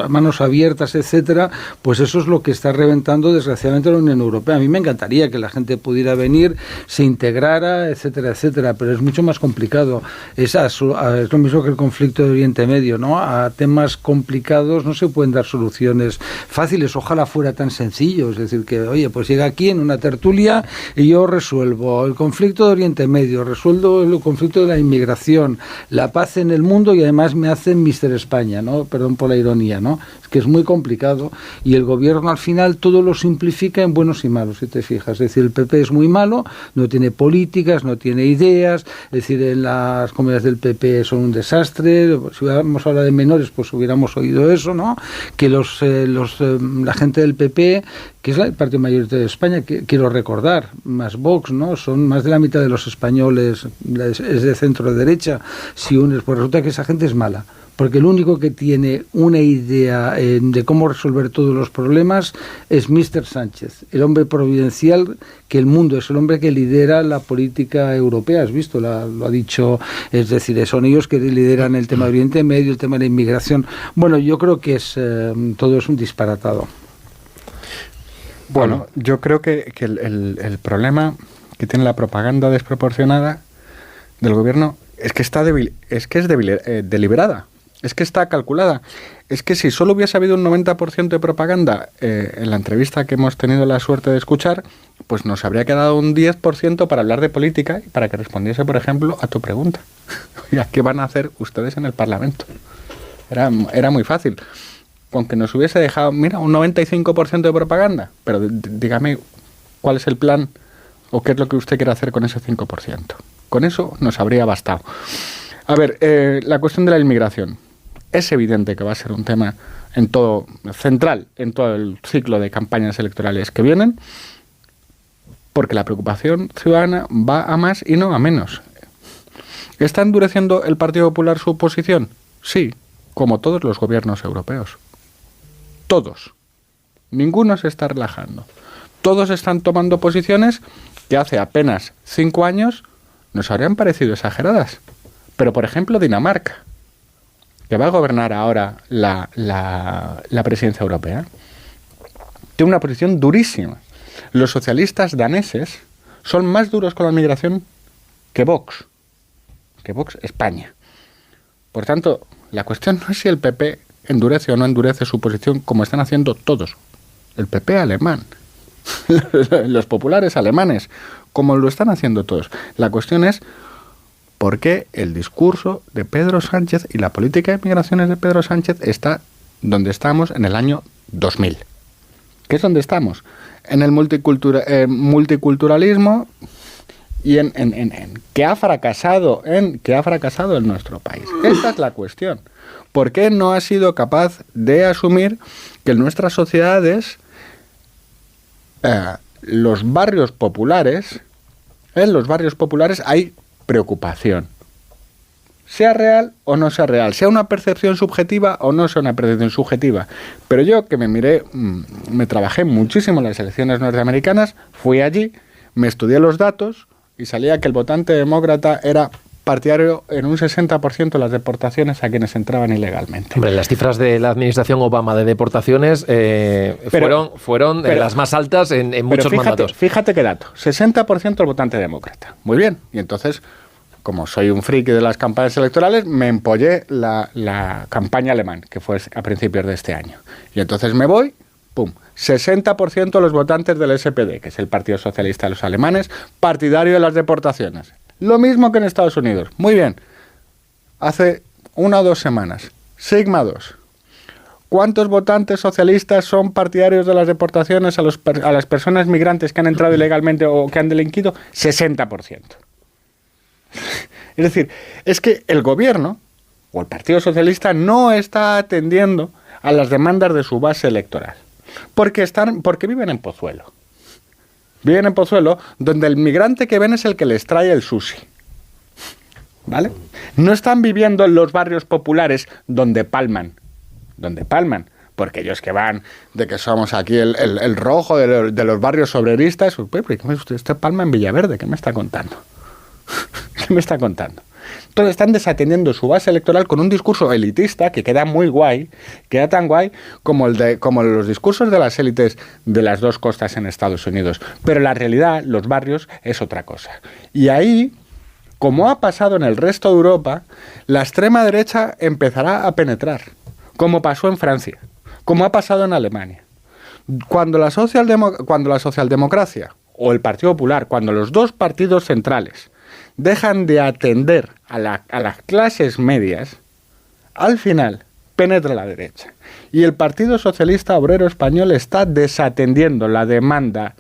manos abiertas, etcétera, pues eso es lo que está reventando desgraciadamente la Unión Europea. A mí me encantaría que la gente pudiera venir, se integrara, etcétera, etcétera, pero es mucho más complicado. Es lo mismo que el conflicto de Oriente Medio, ¿no? A temas complicados no se pueden dar soluciones fáciles, ojalá fuera tan sencillo, es decir, que, oye, pues llega aquí en una tertulia y yo resuelvo el conflicto de Oriente Medio, resuelvo el conflicto de la inmigración, la paz en el mundo y además me hacen Mister España, ¿no? Perdón por la ironía, ¿no? Es que es muy complicado y el gobierno al final todo lo simplifica en buenos y malos, si te fijas. Es decir, el PP es muy malo, no tiene políticas, no tiene ideas, es decir, en las comunidades del PP son un desastre. Si hubiéramos hablado de menores, pues hubiéramos oído eso, ¿no? Que la gente del PP, que es el partido mayoritario de España, que quiero recordar, más Vox, ¿no? Son más de la mitad de los españoles, es de centro derecha. Si unes, pues resulta que esa gente es mala, porque el único que tiene una idea de cómo resolver todos los problemas es Mr. Sánchez, el hombre providencial, que el mundo es el hombre que lidera la política europea, has visto, lo ha dicho, es decir, son ellos que lideran el tema de Oriente Medio, el tema de la inmigración. Bueno, yo creo que todo es un disparatado. Bueno, yo creo que el problema que tiene la propaganda desproporcionada del gobierno es que es deliberada. Es que está calculada. Es que si solo hubiese habido un 90% de propaganda en la entrevista que hemos tenido la suerte de escuchar, pues nos habría quedado un 10% para hablar de política y para que respondiese, por ejemplo, a tu pregunta. Oiga, ¿qué van a hacer ustedes en el Parlamento? Era muy fácil. Aunque nos hubiese dejado, mira, un 95% de propaganda, pero dígame cuál es el plan o qué es lo que usted quiere hacer con ese 5%. Con eso nos habría bastado. A ver, la cuestión de la inmigración. Es evidente que va a ser un tema central en todo el ciclo de campañas electorales que vienen, porque la preocupación ciudadana va a más y no a menos. ¿Está endureciendo el Partido Popular su posición? Sí, como todos los gobiernos europeos. Todos. Ninguno se está relajando. Todos están tomando posiciones que hace apenas 5 años nos habrían parecido exageradas. Pero, por ejemplo, Dinamarca, que va a gobernar ahora la presidencia europea, tiene una posición durísima. Los socialistas daneses son más duros con la migración que Vox España. Por tanto, la cuestión no es si el PP endurece o no endurece su posición como están haciendo todos. El PP alemán, los populares alemanes, como lo están haciendo todos. La cuestión es por qué el discurso de Pedro Sánchez y la política de migraciones de Pedro Sánchez está donde estamos en el año 2000. ¿Qué es donde estamos? En el multiculturalismo y en que ha fracasado en nuestro país. Esta es la cuestión. ¿Por qué no ha sido capaz de asumir que en nuestras sociedades en los barrios populares hay preocupación? Sea real o no sea real, sea una percepción subjetiva o no sea una percepción subjetiva. Pero yo que me trabajé muchísimo en las elecciones norteamericanas, fui allí, me estudié los datos y salía que el votante demócrata era partidario en un 60% de las deportaciones a quienes entraban ilegalmente. Hombre, las cifras de la administración Obama de deportaciones fueron las más altas en muchos mandatos. Fíjate qué dato, 60% del votante demócrata. Muy bien, y entonces, como soy un friki de las campañas electorales, me empollé la campaña alemán, que fue a principios de este año. Y entonces me voy, ¡pum!, 60% de los votantes del SPD, que es el Partido Socialista de los alemanes, partidario de las deportaciones. Lo mismo que en Estados Unidos. Muy bien. Hace 1 o 2 semanas. Sigma 2. ¿Cuántos votantes socialistas son partidarios de las deportaciones a las personas migrantes que han entrado ilegalmente o que han delinquido? 60%. Es decir, es que el gobierno o el Partido Socialista no está atendiendo a las demandas de su base electoral. Porque viven en Pozuelo. Viven en Pozuelo, donde el migrante que ven es el que les trae el sushi. ¿Vale? No están viviendo en los barrios populares donde palman. Porque ellos que van de que somos aquí el rojo de los barrios obreristas. Usted palma en Villaverde, ¿qué me está contando? ¿Qué me está contando? Entonces están desatendiendo su base electoral con un discurso elitista que queda muy guay, queda tan guay como los discursos de las élites de las dos costas en Estados Unidos. Pero la realidad, los barrios, es otra cosa. Y ahí, como ha pasado en el resto de Europa, la extrema derecha empezará a penetrar, como pasó en Francia, como ha pasado en Alemania. Cuando la socialdemocracia o el Partido Popular, cuando los dos partidos centrales dejan de atender a las clases medias, al final penetra la derecha. Y el Partido Socialista Obrero Español está desatendiendo la demanda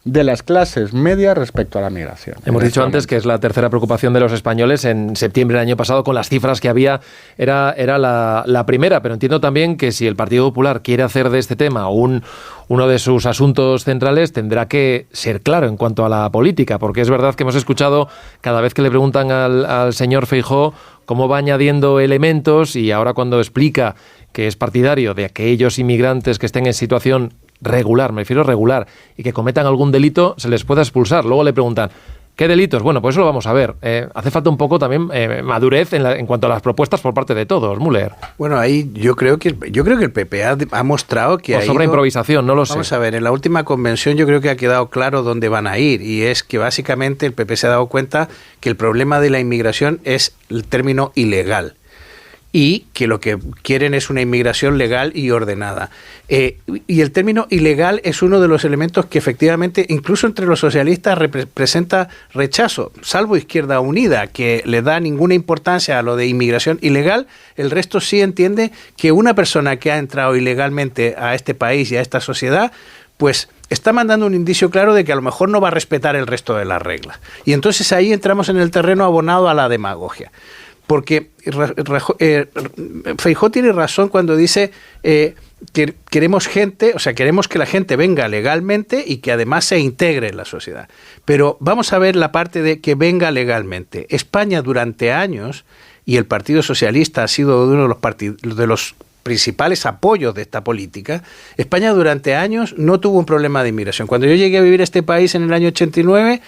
de las clases medias respecto a la migración. Hemos dicho antes que es la tercera preocupación de los españoles. En septiembre del año pasado, con las cifras que había, era la primera, pero entiendo también que si el Partido Popular quiere hacer de este tema uno de sus asuntos centrales, tendrá que ser claro en cuanto a la política, porque es verdad que hemos escuchado cada vez que le preguntan al señor Feijóo cómo va añadiendo elementos, y ahora cuando explica que es partidario de aquellos inmigrantes que estén en situación regular, me refiero regular, y que cometan algún delito, se les pueda expulsar. Luego le preguntan, ¿qué delitos? Bueno, pues eso lo vamos a ver. Hace falta un poco también madurez en cuanto a las propuestas por parte de todos, Müller. Bueno, ahí yo creo que el PP ha mostrado que sobre improvisación, no lo sé. Vamos a ver, en la última convención yo creo que ha quedado claro dónde van a ir, y es que básicamente el PP se ha dado cuenta que el problema de la inmigración es el término ilegal, y que lo que quieren es una inmigración legal y ordenada. Y el término ilegal es uno de los elementos que efectivamente, incluso entre los socialistas, representa rechazo, salvo Izquierda Unida, que le da ninguna importancia a lo de inmigración ilegal. El resto sí entiende que una persona que ha entrado ilegalmente a este país y a esta sociedad, pues está mandando un indicio claro de que a lo mejor no va a respetar el resto de las reglas. Y entonces ahí entramos en el terreno abonado a la demagogia. Porque Feijóo tiene razón cuando dice que queremos que la gente venga legalmente y que además se integre en la sociedad. Pero vamos a ver la parte de que venga legalmente. España durante años, y el Partido Socialista ha sido uno de los principales apoyos de esta política, España durante años no tuvo un problema de inmigración. Cuando yo llegué a vivir a este país en el año 89,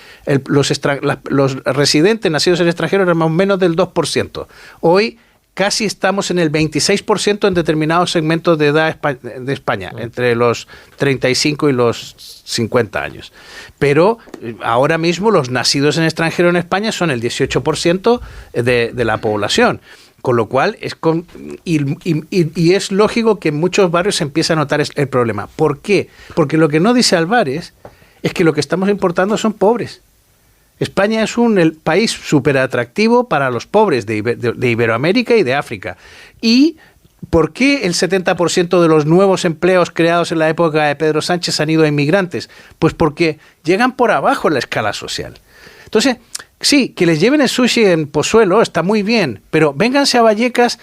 los residentes nacidos en el extranjero eran más o menos del 2%. Hoy casi estamos en el 26% en determinados segmentos de edad de España, entre los 35 y los 50 años. Pero ahora mismo los nacidos en el extranjero en España son el 18% de la población. Con lo cual, y es lógico que en muchos barrios se empieza a notar el problema. ¿Por qué? Porque lo que no dice Álvarez es que lo que estamos importando son pobres. España es el país súper atractivo para los pobres de Iberoamérica y de África. ¿Y por qué el 70% de los nuevos empleos creados en la época de Pedro Sánchez han ido a inmigrantes? Pues porque llegan por abajo en la escala social. Entonces, sí, que les lleven el sushi en Pozuelo está muy bien, pero vénganse a Vallecas